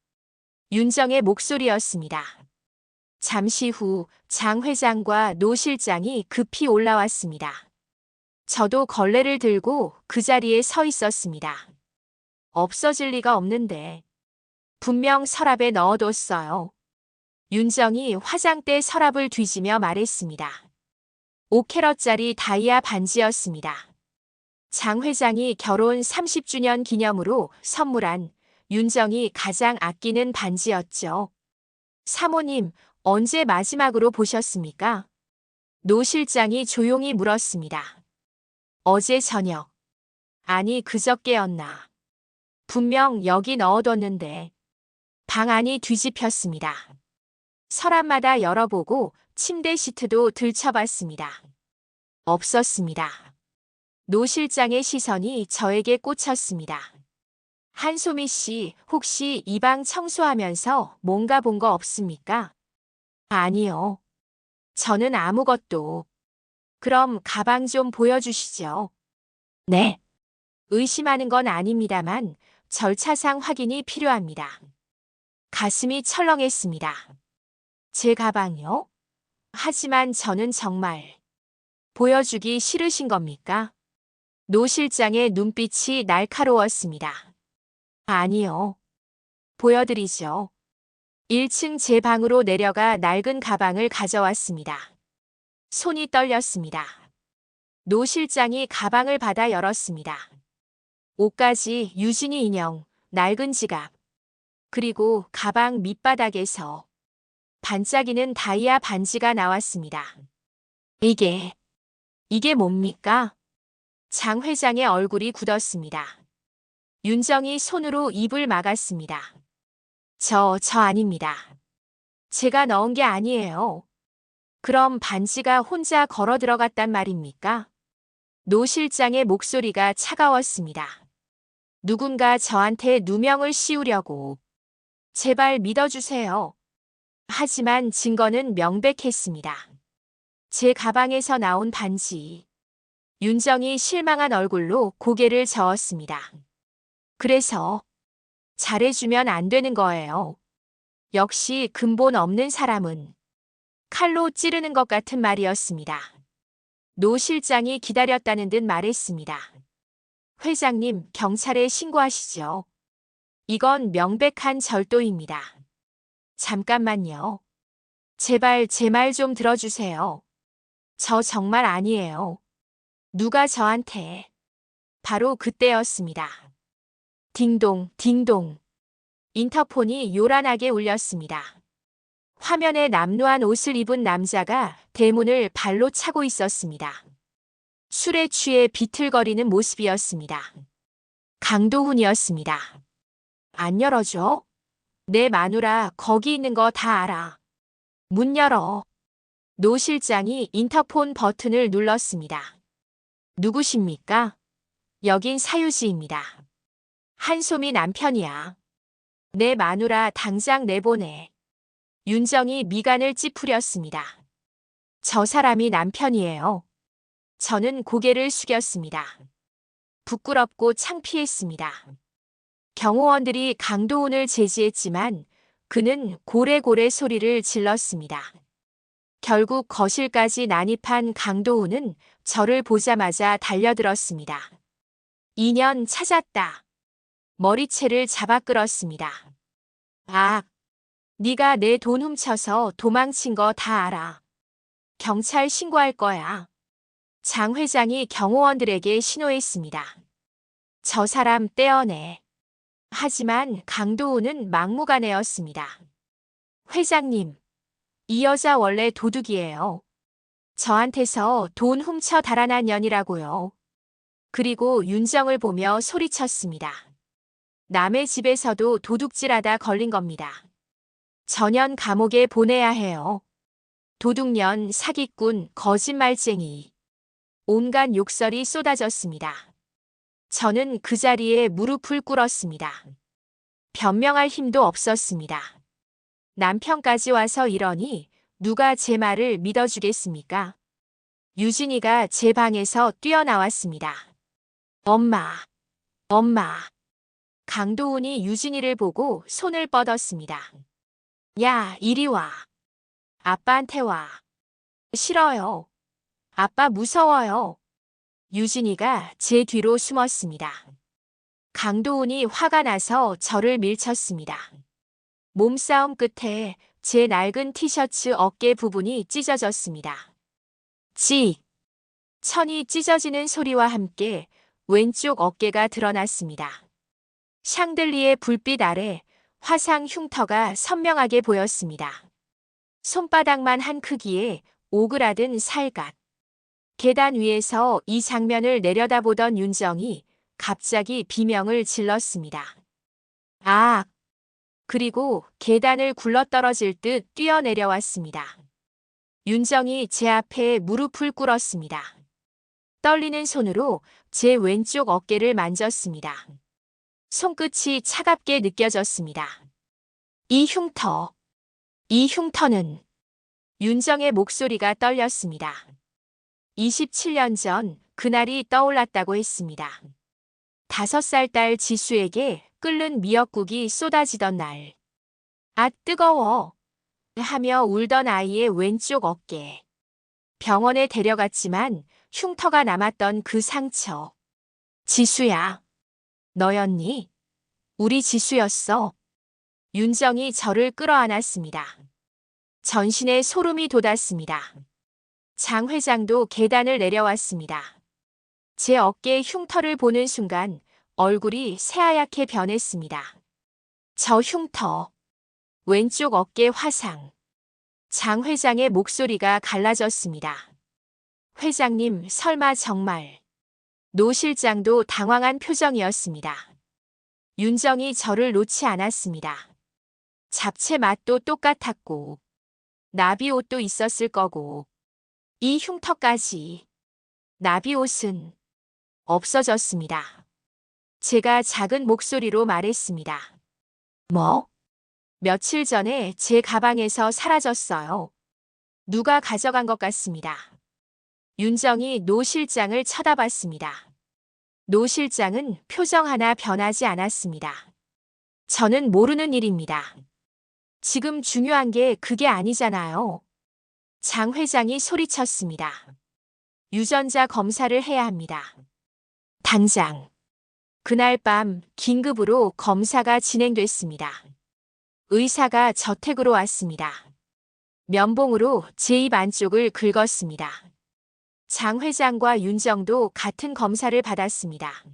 윤정의 목소리였습니다. 잠시 후 장 회장과 노 실장이 급히 올라왔습니다. 저도 걸레를 들고 그 자리에 서 있었습니다. 없어질 리가 없는데. 분명 서랍에 넣어뒀어요. 윤정이 화장대 서랍을 뒤지며 말했습니다. 5캐럿짜리 다이아 반지였습니다. 장 회장이 결혼 30주년 기념으로 선물한 윤정이 가장 아끼는 반지였죠. 사모님, 언제 마지막으로 보셨습니까? 노 실장이 조용히 물었습니다. 어제 저녁. 아니, 그저께였나. 분명 여기 넣어뒀는데. 방 안이 뒤집혔습니다. 서랍마다 열어보고 침대 시트도 들춰봤습니다. 없었습니다. 노 실장의 시선이 저에게 꽂혔습니다. 한소미 씨, 혹시 이 방 청소하면서 뭔가 본 거 없습니까? 아니요. 저는 아무것도. 그럼 가방 좀 보여주시죠. 네. 의심하는 건 아닙니다만 절차상 확인이 필요합니다. 가슴이 철렁했습니다. 제 가방이요? 하지만 저는 정말 보여주기 싫으신 겁니까? 노 실장의 눈빛이 날카로웠습니다. 아니요. 보여드리죠. 1층 제 방으로 내려가 낡은 가방을 가져왔습니다. 손이 떨렸습니다. 노 실장이 가방을 받아 열었습니다. 옷가지, 유진이 인형, 낡은 지갑, 그리고 가방 밑바닥에서 반짝이는 다이아 반지가 나왔습니다. 이게 뭡니까? 장 회장의 얼굴이 굳었습니다. 윤정이 손으로 입을 막았습니다. 저 아닙니다. 제가 넣은 게 아니에요. 그럼 반지가 혼자 걸어 들어갔단 말입니까? 노 실장의 목소리가 차가웠습니다. 누군가 저한테 누명을 씌우려고. 제발 믿어주세요. 하지만 증거는 명백했습니다. 제 가방에서 나온 반지. 윤정이 실망한 얼굴로 고개를 저었습니다. 그래서 잘해주면 안 되는 거예요. 역시 근본 없는 사람은 칼로 찌르는 것 같은 말이었습니다. 노 실장이 기다렸다는 듯 말했습니다. 회장님, 경찰에 신고하시죠. 이건 명백한 절도입니다. 잠깐만요. 제발 제 말 좀 들어주세요. 저 정말 아니에요. 누가 저한테. 바로 그때였습니다. 딩동, 딩동. 인터폰이 요란하게 울렸습니다. 화면에 남루한 옷을 입은 남자가 대문을 발로 차고 있었습니다. 술에 취해 비틀거리는 모습이었습니다. 강도훈이었습니다. 안 열어줘? 내 마누라 거기 있는 거 다 알아. 문 열어. 노 실장이 인터폰 버튼을 눌렀습니다. 누구십니까? 여긴 사유지입니다. 한소미 남편이야. 내 마누라 당장 내보내. 윤정이 미간을 찌푸렸습니다. 저 사람이 남편이에요. 저는 고개를 숙였습니다. 부끄럽고 창피했습니다. 경호원들이 강도훈을 제지했지만 그는 고래고래 소리를 질렀습니다. 결국 거실까지 난입한 강도훈은 저를 보자마자 달려들었습니다. 인연 찾았다. 머리채를 잡아 끌었습니다. 아, 네가 내 돈 훔쳐서 도망친 거 다 알아. 경찰 신고할 거야. 장 회장이 경호원들에게 신호했습니다. 저 사람 떼어내. 하지만 강도훈은 막무가내였습니다. 회장님, 이 여자 원래 도둑이에요. 저한테서 돈 훔쳐 달아난 년이라고요. 그리고 윤정을 보며 소리쳤습니다. 남의 집에서도 도둑질하다 걸린 겁니다. 전년 감옥에 보내야 해요. 도둑년, 사기꾼, 거짓말쟁이. 온갖 욕설이 쏟아졌습니다. 저는 그 자리에 무릎을 꿇었습니다. 변명할 힘도 없었습니다. 남편까지 와서 이러니 누가 제 말을 믿어주겠습니까? 유진이가 제 방에서 뛰어나왔습니다. 엄마. 강도훈이 유진이를 보고 손을 뻗었습니다. 야, 이리 와. 아빠한테 와. 싫어요. 아빠 무서워요. 유진이가 제 뒤로 숨었습니다. 강도훈이 화가 나서 저를 밀쳤습니다. 몸싸움 끝에 제 낡은 티셔츠 어깨 부분이 찢어졌습니다. 찌! 천이 찢어지는 소리와 함께 왼쪽 어깨가 드러났습니다. 샹들리의 불빛 아래 화상 흉터가 선명하게 보였습니다. 손바닥만 한 크기의 오그라든 살갗. 계단 위에서 이 장면을 내려다보던 윤정이 갑자기 비명을 질렀습니다. 아! 그리고 계단을 굴러떨어질 듯 뛰어내려왔습니다. 윤정이 제 앞에 무릎을 꿇었습니다. 떨리는 손으로 제 왼쪽 어깨를 만졌습니다. 손끝이 차갑게 느껴졌습니다. 이 흉터. 이 흉터는 윤정의 목소리가 떨렸습니다. 27년 전 그날이 떠올랐다고 했습니다. 5살 딸 지수에게 끓는 미역국이 쏟아지던 날. 아, 뜨거워. 하며 울던 아이의 왼쪽 어깨. 병원에 데려갔지만 흉터가 남았던 그 상처. 지수야. 너였니? 우리 지수였어. 윤정이 저를 끌어안았습니다. 전신에 소름이 돋았습니다. 장 회장도 계단을 내려왔습니다. 제 어깨에 흉터를 보는 순간 얼굴이 새하얗게 변했습니다. 저 흉터. 왼쪽 어깨 화상. 장 회장의 목소리가 갈라졌습니다. 회장님, 설마 정말. 노 실장도 당황한 표정이었습니다. 윤정이 저를 놓지 않았습니다. 잡채 맛도 똑같았고, 나비 옷도 있었을 거고, 이 흉터까지. 나비 옷은 없어졌습니다. 제가 작은 목소리로 말했습니다. 뭐? 며칠 전에 제 가방에서 사라졌어요. 누가 가져간 것 같습니다. 윤정이 노 실장을 쳐다봤습니다. 노 실장은 표정 하나 변하지 않았습니다. 저는 모르는 일입니다. 지금 중요한 게 그게 아니잖아요. 장 회장이 소리쳤습니다. 유전자 검사를 해야 합니다. 당장. 그날 밤 긴급으로 검사가 진행됐습니다. 의사가 저택으로 왔습니다. 면봉으로 제 입 안쪽을 긁었습니다. 장 회장과 윤정도 같은 검사를 받았습니다.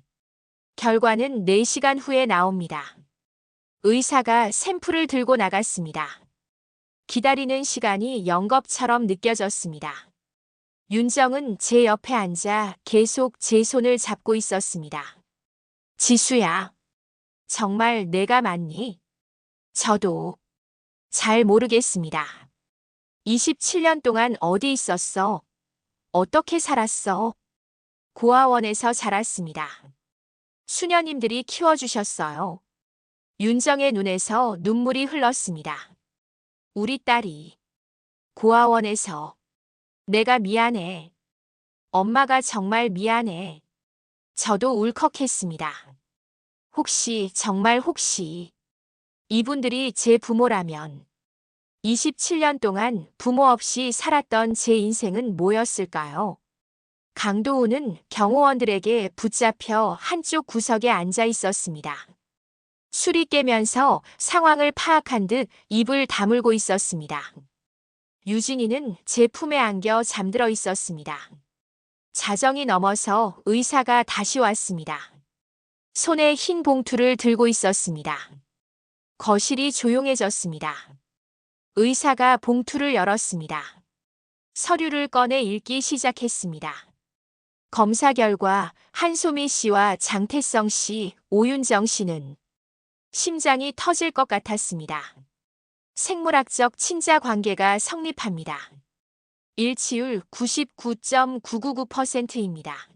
결과는 4시간 후에 나옵니다. 의사가 샘플을 들고 나갔습니다. 기다리는 시간이 영겁처럼 느껴졌습니다. 윤정은 제 옆에 앉아 계속 제 손을 잡고 있었습니다. 지수야, 정말 내가 맞니? 저도 잘 모르겠습니다. 27년 동안 어디 있었어? 어떻게 살았어? 고아원에서 자랐습니다. 수녀님들이 키워주셨어요. 윤정의 눈에서 눈물이 흘렀습니다. 우리 딸이 고아원에서. 내가 미안해. 엄마가 정말 미안해. 저도 울컥했습니다. 혹시, 정말 혹시 이분들이 제 부모라면 27년 동안 부모 없이 살았던 제 인생은 뭐였을까요? 강도우는 경호원들에게 붙잡혀 한쪽 구석에 앉아 있었습니다. 술이 깨면서 상황을 파악한 듯 입을 다물고 있었습니다. 유진이는 제 품에 안겨 잠들어 있었습니다. 자정이 넘어서 의사가 다시 왔습니다. 손에 흰 봉투를 들고 있었습니다. 거실이 조용해졌습니다. 의사가 봉투를 열었습니다. 서류를 꺼내 읽기 시작했습니다. 검사 결과 한소미 씨와 장태성 씨, 오윤정 씨는 심장이 터질 것 같았습니다. 생물학적 친자 관계가 성립합니다. 일치율 99.999%입니다.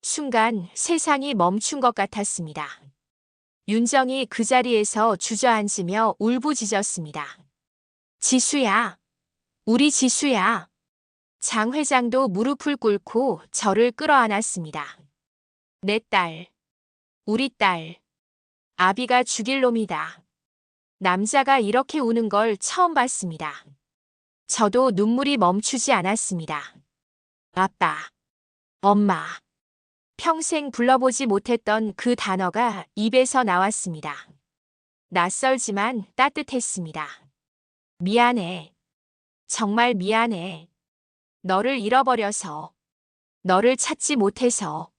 순간 세상이 멈춘 것 같았습니다. 윤정이 그 자리에서 주저앉으며 울부짖었습니다. 지수야, 우리 지수야. 장 회장도 무릎을 꿇고 저를 끌어안았습니다. 내 딸, 우리 딸. 아비가 죽일 놈이다. 남자가 이렇게 우는 걸 처음 봤습니다. 저도 눈물이 멈추지 않았습니다. 아빠, 엄마. 평생 불러보지 못했던 그 단어가 입에서 나왔습니다. 낯설지만 따뜻했습니다. 미안해. 정말 미안해. 너를 잃어버려서. 너를 찾지 못해서.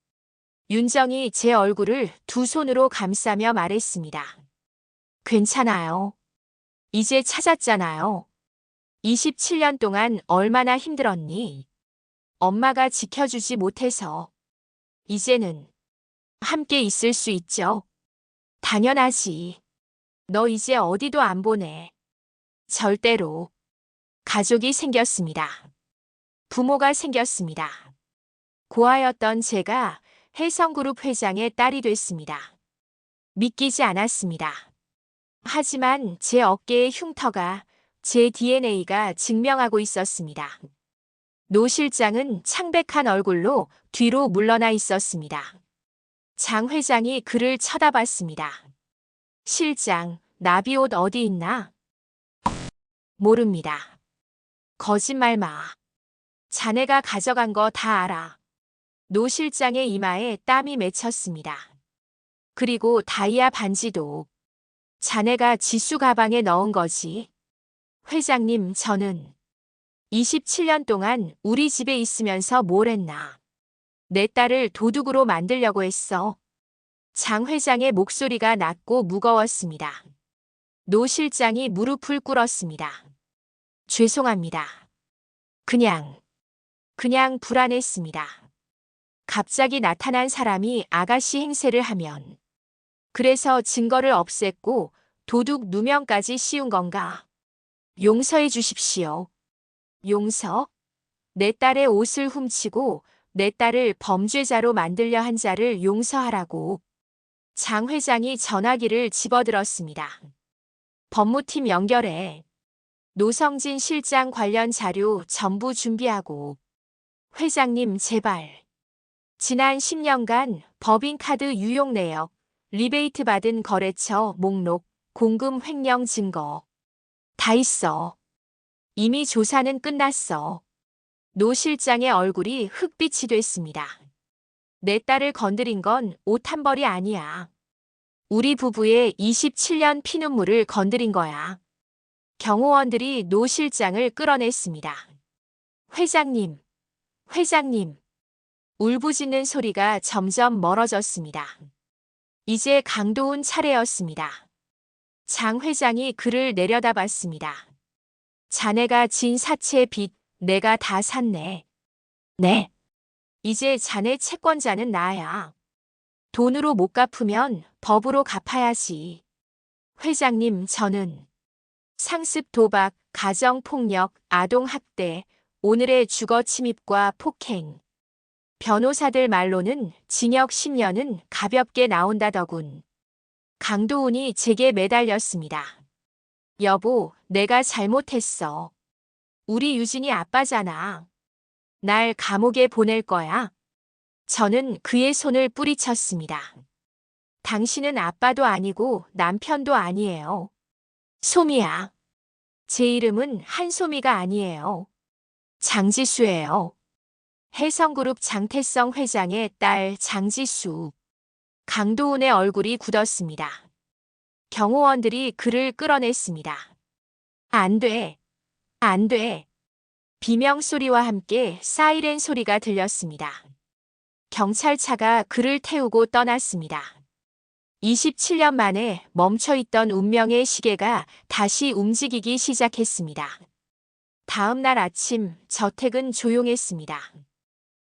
윤정이 제 얼굴을 두 손으로 감싸며 말했습니다. 괜찮아요. 이제 찾았잖아요. 27년 동안 얼마나 힘들었니? 엄마가 지켜주지 못해서. 이제는 함께 있을 수 있죠. 당연하지. 너 이제 어디도 안 보내. 절대로. 가족이 생겼습니다. 부모가 생겼습니다. 고아였던 제가 혜성그룹 회장의 딸이 됐습니다. 믿기지 않았습니다. 하지만 제 어깨의 흉터가 제 DNA가 증명하고 있었습니다. 노 실장은 창백한 얼굴로 뒤로 물러나 있었습니다. 장 회장이 그를 쳐다봤습니다. 실장, 나비옷 어디 있나? 모릅니다. 거짓말 마. 자네가 가져간 거 다 알아. 노 실장의 이마에 땀이 맺혔습니다. 그리고 다이아 반지도 자네가 지수 가방에 넣은 거지. 회장님, 저는 27년 동안 우리 집에 있으면서 뭘 했나. 내 딸을 도둑으로 만들려고 했어. 장 회장의 목소리가 낮고 무거웠습니다. 노 실장이 무릎을 꿇었습니다. 죄송합니다. 그냥 불안했습니다. 갑자기 나타난 사람이 아가씨 행세를 하면. 그래서 증거를 없앴고 도둑 누명까지 씌운 건가? 용서해 주십시오. 용서? 내 딸의 옷을 훔치고 내 딸을 범죄자로 만들려 한 자를 용서하라고. 장 회장이 전화기를 집어들었습니다. 법무팀 연결해. 노성진 실장 관련 자료 전부 준비하고. 회장님, 제발. 지난 10년간 법인카드 유용 내역, 리베이트 받은 거래처 목록, 공금 횡령 증거. 다 있어. 이미 조사는 끝났어. 노 실장의 얼굴이 흑빛이 됐습니다. 내 딸을 건드린 건 옷 한 벌이 아니야. 우리 부부의 27년 피눈물을 건드린 거야. 경호원들이 노 실장을 끌어냈습니다. 회장님, 회장님. 울부짖는 소리가 점점 멀어졌습니다. 이제 강도훈 차례였습니다. 장 회장이 그를 내려다봤습니다. 자네가 진 사채 빚 내가 다 샀네. 네. 이제 자네 채권자는 나야. 돈으로 못 갚으면 법으로 갚아야지. 회장님, 저는 상습 도박, 가정폭력, 아동학대, 오늘의 주거 침입과 폭행. 변호사들 말로는 징역 10년은 가볍게 나온다더군. 강도훈이 제게 매달렸습니다. 여보, 내가 잘못했어. 우리 유진이 아빠잖아. 날 감옥에 보낼 거야. 저는 그의 손을 뿌리쳤습니다. 당신은 아빠도 아니고 남편도 아니에요. 소미야. 제 이름은 한소미가 아니에요. 장지수예요. 혜성그룹 장태성 회장의 딸 장지수. 강도훈의 얼굴이 굳었습니다. 경호원들이 그를 끌어냈습니다. 안 돼. 안 돼. 비명소리와 함께 사이렌 소리가 들렸습니다. 경찰차가 그를 태우고 떠났습니다. 27년 만에 멈춰있던 운명의 시계가 다시 움직이기 시작했습니다. 다음 날 아침 저택은 조용했습니다.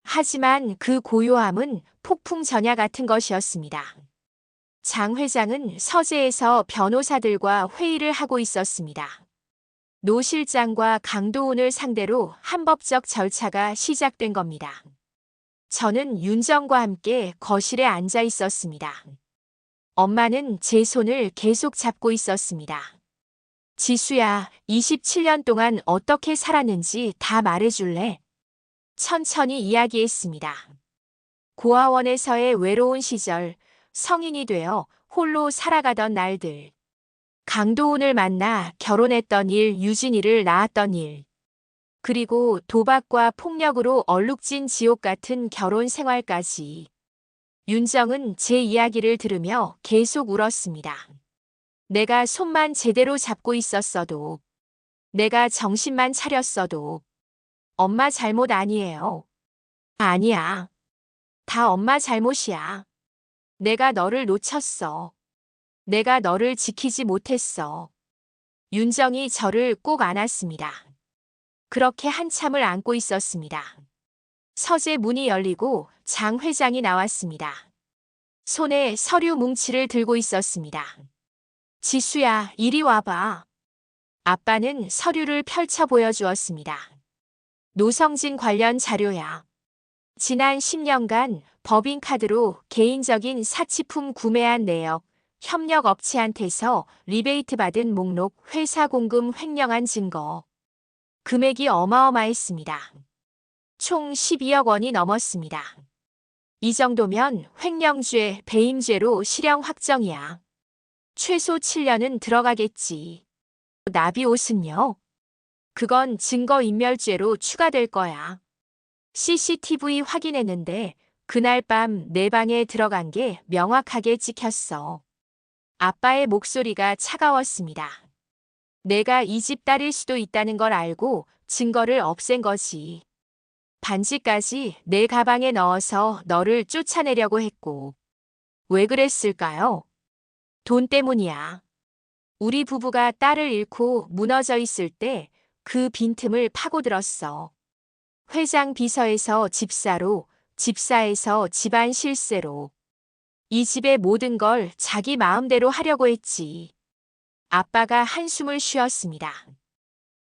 하지만 그 고요함은 폭풍 전야 같은 것이었습니다. 장 회장은 서재에서 변호사들과 회의를 하고 있었습니다. 노 실장과 강도훈을 상대로 합법적 절차가 시작된 겁니다. 저는 윤정과 함께 거실에 앉아 있었습니다. 엄마는 제 손을 계속 잡고 있었습니다. 지수야, 27년 동안 어떻게 살았는지 다 말해줄래? 천천히 이야기했습니다. 고아원에서의 외로운 시절, 성인이 되어 홀로 살아가던 날들. 강도훈을 만나 결혼했던 일, 유진이를 낳았던 일. 그리고 도박과 폭력으로 얼룩진 지옥 같은 결혼 생활까지. 윤정은 제 이야기를 들으며 계속 울었습니다. 내가 손만 제대로 잡고 있었어도, 내가 정신만 차렸어도, 엄마 잘못 아니에요. 아니야. 다 엄마 잘못이야. 내가 너를 놓쳤어. 내가 너를 지키지 못했어. 윤정이 저를 꼭 안았습니다. 그렇게 한참을 안고 있었습니다. 서재 문이 열리고 장 회장이 나왔습니다. 손에 서류 뭉치를 들고 있었습니다. 지수야, 이리 와봐. 아빠는 서류를 펼쳐 보여주었습니다. 노성진 관련 자료야. 지난 10년간 법인카드로 개인적인 사치품 구매한 내역, 협력업체한테서 리베이트 받은 목록, 회사 공금 횡령한 증거. 금액이 어마어마했습니다. 총 12억 원이 넘었습니다. 이 정도면 횡령죄, 배임죄로 실형 확정이야. 최소 7년은 들어가겠지. 나비 옷은요? 그건 증거인멸죄로 추가될 거야. CCTV 확인했는데 그날 밤 내 방에 들어간 게 명확하게 찍혔어. 아빠의 목소리가 차가웠습니다. 내가 이 집 딸일 수도 있다는 걸 알고 증거를 없앤 거지. 반지까지 내 가방에 넣어서 너를 쫓아내려고 했고. 왜 그랬을까요? 돈 때문이야. 우리 부부가 딸을 잃고 무너져 있을 때 그 빈틈을 파고들었어. 회장 비서에서 집사로, 집사에서 집안 실세로. 이 집의 모든 걸 자기 마음대로 하려고 했지. 아빠가 한숨을 쉬었습니다.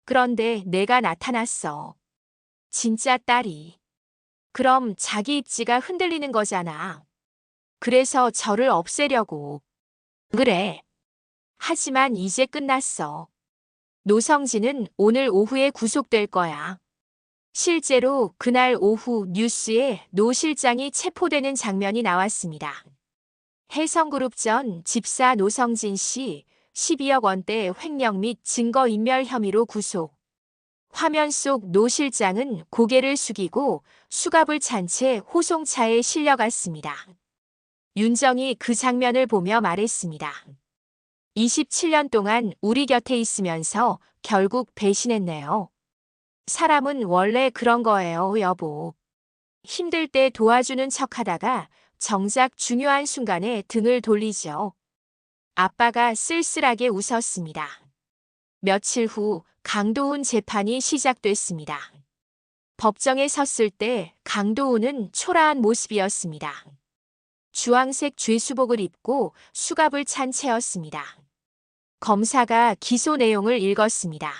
그런데 내가 나타났어. 진짜 딸이. 그럼 자기 입지가 흔들리는 거잖아. 그래서 저를 없애려고. 그래. 하지만 이제 끝났어. 노성진은 오늘 오후에 구속될 거야. 실제로 그날 오후 뉴스에 노 실장이 체포되는 장면이 나왔습니다. 해성그룹 전 집사 노성진 씨 12억 원대 횡령 및 증거인멸 혐의로 구속. 화면 속 노 실장은 고개를 숙이고 수갑을 찬 채 호송차에 실려갔습니다. 윤정이 그 장면을 보며 말했습니다. 27년 동안 우리 곁에 있으면서 결국 배신했네요. 사람은 원래 그런 거예요, 여보. 힘들 때 도와주는 척 하다가 정작 중요한 순간에 등을 돌리죠. 아빠가 쓸쓸하게 웃었습니다. 며칠 후 강도훈 재판이 시작됐습니다. 법정에 섰을 때 강도훈은 초라한 모습이었습니다. 주황색 죄수복을 입고 수갑을 찬 채였습니다. 검사가 기소 내용을 읽었습니다.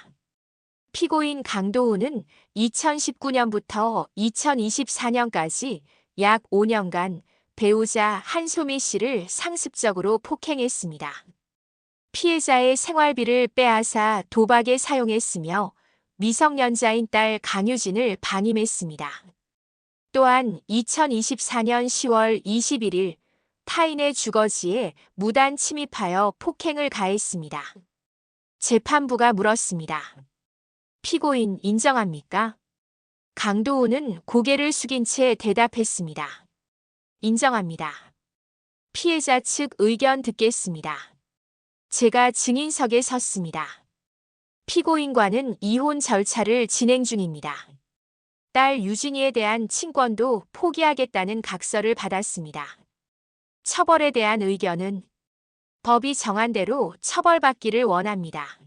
피고인 강도훈은 2019년부터 2024년까지 약 5년간 배우자 한소미 씨를 상습적으로 폭행했습니다. 피해자의 생활비를 빼앗아 도박에 사용했으며 미성년자인 딸 강유진을 방임했습니다. 또한 2024년 10월 21일 타인의 주거지에 무단 침입하여 폭행을 가했습니다. 재판부가 물었습니다. 피고인 인정합니까? 강도훈은 고개를 숙인 채 대답했습니다. 인정합니다. 피해자 측 의견 듣겠습니다. 제가 증인석에 섰습니다. 피고인과는 이혼 절차를 진행 중입니다. 딸 유진이에 대한 친권도 포기하겠다는 각서를 받았습니다. 처벌에 대한 의견은 법이 정한 대로 처벌받기를 원합니다.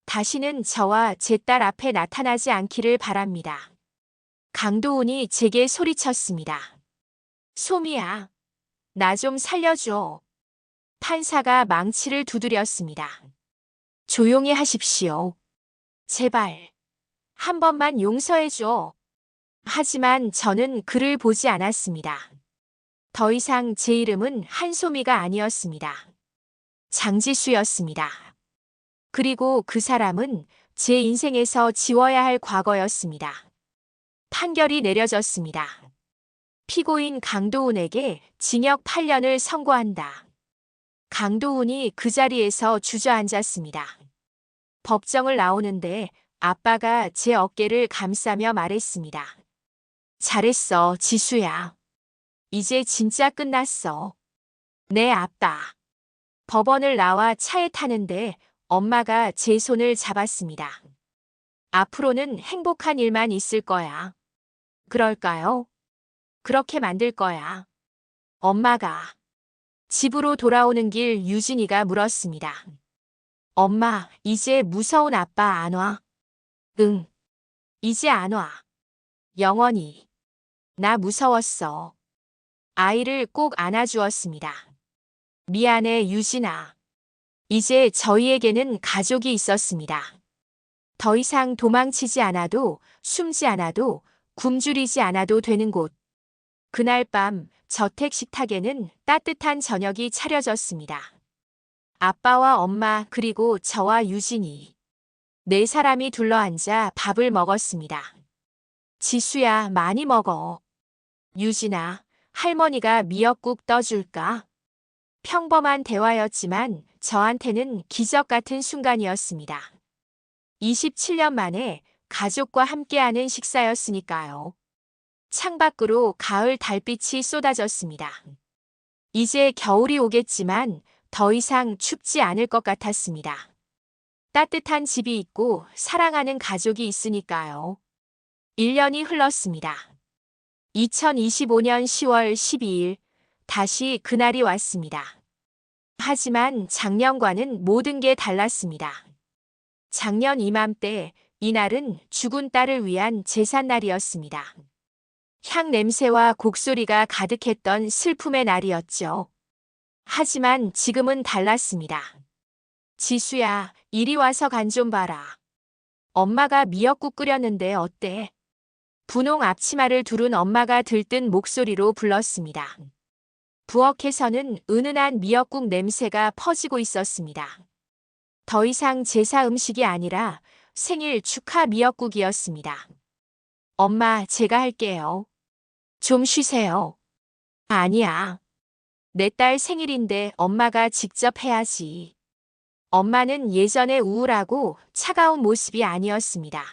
다시는 저와 제 딸 앞에 나타나지 않기를 바랍니다. 강도훈이 제게 소리쳤습니다. 소미야, 나 좀 살려줘. 판사가 망치를 두드렸습니다. 조용히 하십시오. 제발, 한 번만 용서해줘. 하지만 저는 그를 보지 않았습니다. 더 이상 제 이름은 한소미가 아니었습니다. 장지수였습니다. 그리고 그 사람은 제 인생에서 지워야 할 과거였습니다. 판결이 내려졌습니다. 피고인 강도훈에게 징역 8년을 선고한다. 강도훈이 그 자리에서 주저앉았습니다. 법정을 나오는데 아빠가 제 어깨를 감싸며 말했습니다. 잘했어, 지수야. 이제 진짜 끝났어. 네, 아빠. 법원을 나와 차에 타는데 엄마가 제 손을 잡았습니다. 앞으로는 행복한 일만 있을 거야. 그럴까요? 그렇게 만들 거야. 엄마가. 집으로 돌아오는 길 유진이가 물었습니다. 엄마, 이제 무서운 아빠 안 와? 응. 이제 안 와. 영원히. 나 무서웠어. 아이를 꼭 안아주었습니다. 미안해, 유진아. 이제 저희에게는 가족이 있었습니다. 더 이상 도망치지 않아도, 숨지 않아도, 굶주리지 않아도 되는 곳. 그날 밤 저택 식탁에는 따뜻한 저녁이 차려졌습니다. 아빠와 엄마 그리고 저와 유진이. 네 사람이 둘러앉아 밥을 먹었습니다. 지수야, 많이 먹어. 유진아, 할머니가 미역국 떠줄까? 평범한 대화였지만 저한테는 기적 같은 순간이었습니다. 27년 만에 가족과 함께하는 식사였으니까요. 창밖으로 가을 달빛이 쏟아졌습니다. 이제 겨울이 오겠지만 더 이상 춥지 않을 것 같았습니다. 따뜻한 집이 있고 사랑하는 가족이 있으니까요. 1년이 흘렀습니다. 2025년 10월 12일, 다시 그날이 왔습니다. 하지만 작년과는 모든 게 달랐습니다. 작년 이맘때, 이날은 죽은 딸을 위한 제삿날이었습니다. 향 냄새와 곡소리가 가득했던 슬픔의 날이었죠. 하지만 지금은 달랐습니다. 지수야, 이리 와서 간 좀 봐라. 엄마가 미역국 끓였는데 어때? 분홍 앞치마를 두른 엄마가 들뜬 목소리로 불렀습니다. 부엌에서는 은은한 미역국 냄새가 퍼지고 있었습니다. 더 이상 제사 음식이 아니라 생일 축하 미역국이었습니다. 엄마, 제가 할게요. 좀 쉬세요. 아니야. 내 딸 생일인데 엄마가 직접 해야지. 엄마는 예전의 우울하고 차가운 모습이 아니었습니다.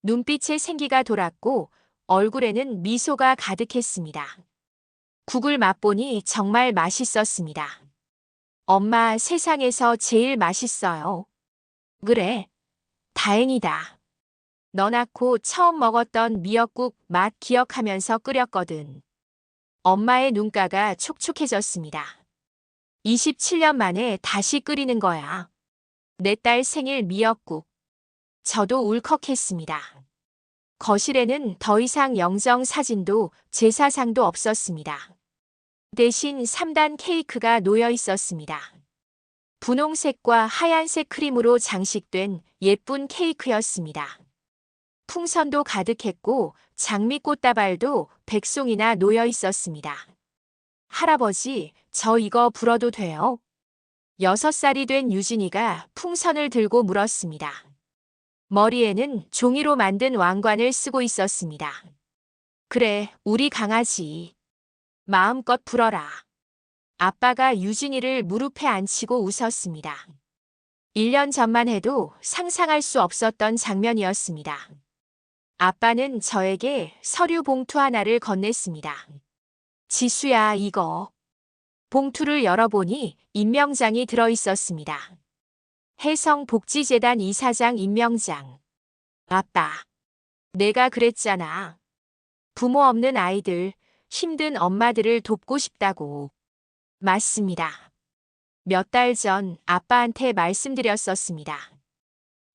눈빛에 생기가 돌았고 얼굴에는 미소가 가득했습니다. 국을 맛보니 정말 맛있었습니다. 엄마, 세상에서 제일 맛있어요. 그래. 다행이다. 너 낳고 처음 먹었던 미역국 맛 기억하면서 끓였거든. 엄마의 눈가가 촉촉해졌습니다. 27년 만에 다시 끓이는 거야. 내 딸 생일 미역국. 저도 울컥했습니다. 거실에는 더 이상 영정 사진도 제사상도 없었습니다. 대신 3단 케이크가 놓여 있었습니다. 분홍색과 하얀색 크림으로 장식된 예쁜 케이크였습니다. 풍선도 가득했고 장미꽃다발도 백송이나 놓여 있었습니다. 할아버지, 저 이거 불어도 돼요? 6살이 된 유진이가 풍선을 들고 물었습니다. 머리에는 종이로 만든 왕관을 쓰고 있었습니다. 그래, 우리 강아지. 마음껏 불어라. 아빠가 유진이를 무릎에 앉히고 웃었습니다. 1년 전만 해도 상상할 수 없었던 장면이었습니다. 아빠는 저에게 서류 봉투 하나를 건넸습니다. 지수야, 이거. 봉투를 열어보니 임명장이 들어있었습니다. 혜성복지재단 이사장 임명장. 아빠. 내가 그랬잖아. 부모 없는 아이들, 힘든 엄마들을 돕고 싶다고. 맞습니다. 몇 달 전 아빠한테 말씀드렸었습니다.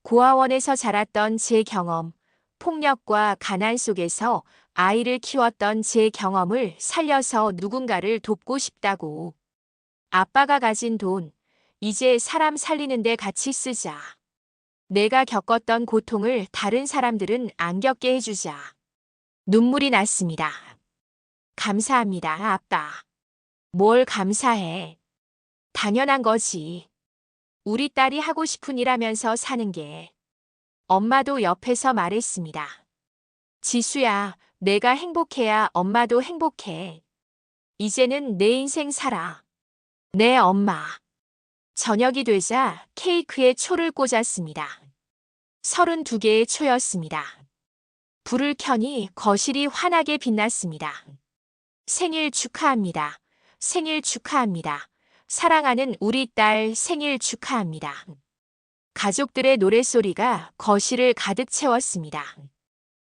고아원에서 자랐던 제 경험, 폭력과 가난 속에서 아이를 키웠던 제 경험을 살려서 누군가를 돕고 싶다고. 아빠가 가진 돈, 이제 사람 살리는 데 같이 쓰자. 내가 겪었던 고통을 다른 사람들은 안 겪게 해주자. 눈물이 났습니다. 감사합니다, 아빠. 뭘 감사해. 당연한 거지. 우리 딸이 하고 싶은 일 하면서 사는 게. 엄마도 옆에서 말했습니다. 지수야, 내가 행복해야 엄마도 행복해. 이제는 내 인생 살아. 네, 엄마. 저녁이 되자 케이크에 초를 꽂았습니다. 32개의 초였습니다. 불을 켜니 거실이 환하게 빛났습니다. 생일 축하합니다. 생일 축하합니다. 사랑하는 우리 딸 생일 축하합니다. 가족들의 노랫소리가 거실을 가득 채웠습니다.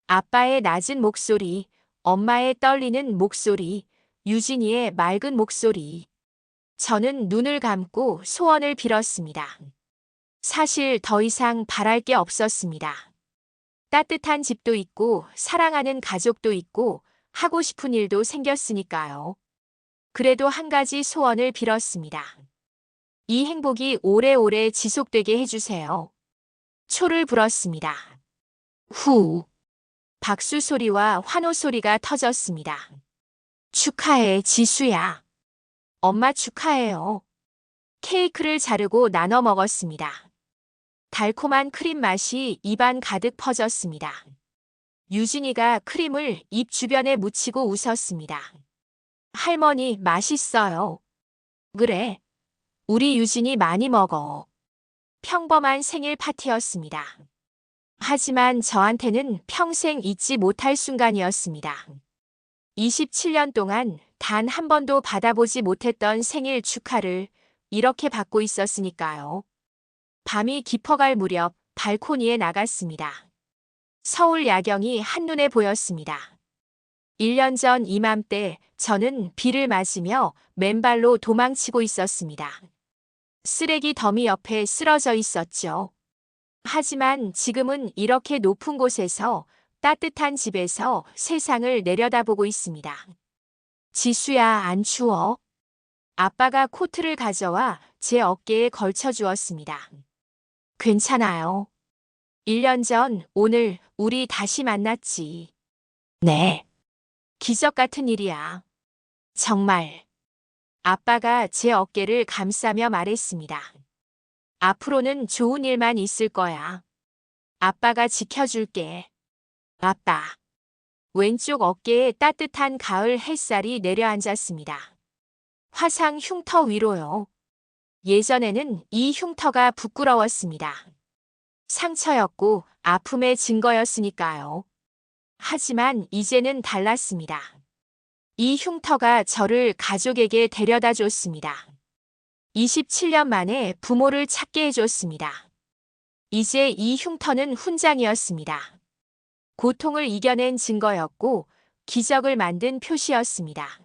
아빠의 낮은 목소리, 엄마의 떨리는 목소리, 유진이의 맑은 목소리. 저는 눈을 감고 소원을 빌었습니다. 사실 더 이상 바랄 게 없었습니다. 따뜻한 집도 있고, 사랑하는 가족도 있고, 하고 싶은 일도 생겼으니까요. 그래도 한 가지 소원을 빌었습니다. 이 행복이 오래오래 지속되게 해주세요. 초를 불었습니다. 후. 박수 소리와 환호 소리가 터졌습니다. 축하해, 지수야. 엄마 축하해요. 케이크를 자르고 나눠 먹었습니다. 달콤한 크림 맛이 입안 가득 퍼졌습니다. 유진이가 크림을 입 주변에 묻히고 웃었습니다. 할머니, 맛있어요. 그래. 우리 유진이 많이 먹어. 평범한 생일 파티였습니다. 하지만 저한테는 평생 잊지 못할 순간이었습니다. 27년 동안 단 한 번도 받아보지 못했던 생일 축하를 이렇게 받고 있었으니까요. 밤이 깊어갈 무렵 발코니에 나갔습니다. 서울 야경이 한눈에 보였습니다. 1년 전 이맘때 저는 비를 맞으며 맨발로 도망치고 있었습니다. 쓰레기 더미 옆에 쓰러져 있었죠. 하지만 지금은 이렇게 높은 곳에서 따뜻한 집에서 세상을 내려다보고 있습니다. 지수야, 안 추워? 아빠가 코트를 가져와 제 어깨에 걸쳐 주었습니다. 괜찮아요. 1년 전 오늘 우리 다시 만났지. 네. 기적 같은 일이야. 정말. 아빠가 제 어깨를 감싸며 말했습니다. 앞으로는 좋은 일만 있을 거야. 아빠가 지켜줄게. 아빠. 왼쪽 어깨에 따뜻한 가을 햇살이 내려앉았습니다. 화상 흉터 위로요. 예전에는 이 흉터가 부끄러웠습니다. 상처였고 아픔의 증거였으니까요. 하지만 이제는 달랐습니다. 이 흉터가 저를 가족에게 데려다 줬습니다. 27년 만에 부모를 찾게 해줬습니다. 이제 이 흉터는 훈장이었습니다. 고통을 이겨낸 증거였고 기적을 만든 표시였습니다.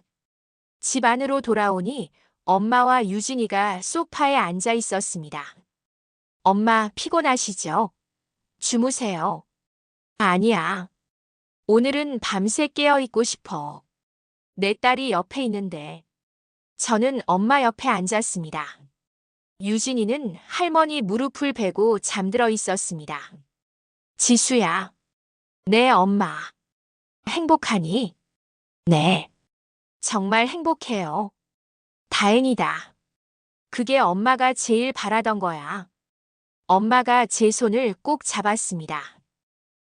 집 안으로 돌아오니 엄마와 유진이가 소파에 앉아 있었습니다. 엄마, 피곤하시죠? 주무세요. 아니야. 오늘은 밤새 깨어 있고 싶어. 내 딸이 옆에 있는데. 저는 엄마 옆에 앉았습니다. 유진이는 할머니 무릎을 베고 잠들어 있었습니다. 지수야. 네, 엄마. 행복하니? 네. 정말 행복해요. 다행이다. 그게 엄마가 제일 바라던 거야. 엄마가 제 손을 꼭 잡았습니다.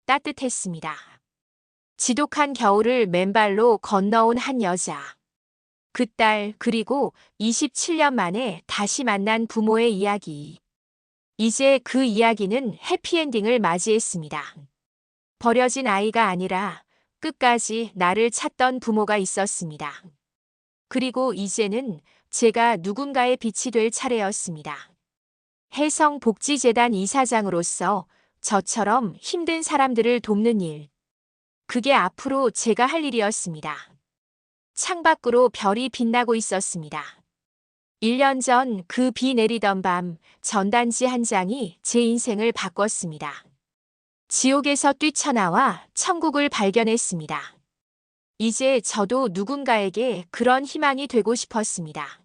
따뜻했습니다. 지독한 겨울을 맨발로 건너온 한 여자. 그 딸, 그리고 27년 만에 다시 만난 부모의 이야기. 이제 그 이야기는 해피엔딩을 맞이했습니다. 버려진 아이가 아니라 끝까지 나를 찾던 부모가 있었습니다. 그리고 이제는 제가 누군가의 빛이 될 차례였습니다. 해성복지재단 이사장으로서 저처럼 힘든 사람들을 돕는 일. 그게 앞으로 제가 할 일이었습니다. 창밖으로 별이 빛나고 있었습니다. 1년 전 그 비 내리던 밤 전단지 한 장이 제 인생을 바꿨습니다. 지옥에서 뛰쳐나와 천국을 발견했습니다. 이제 저도 누군가에게 그런 희망이 되고 싶었습니다.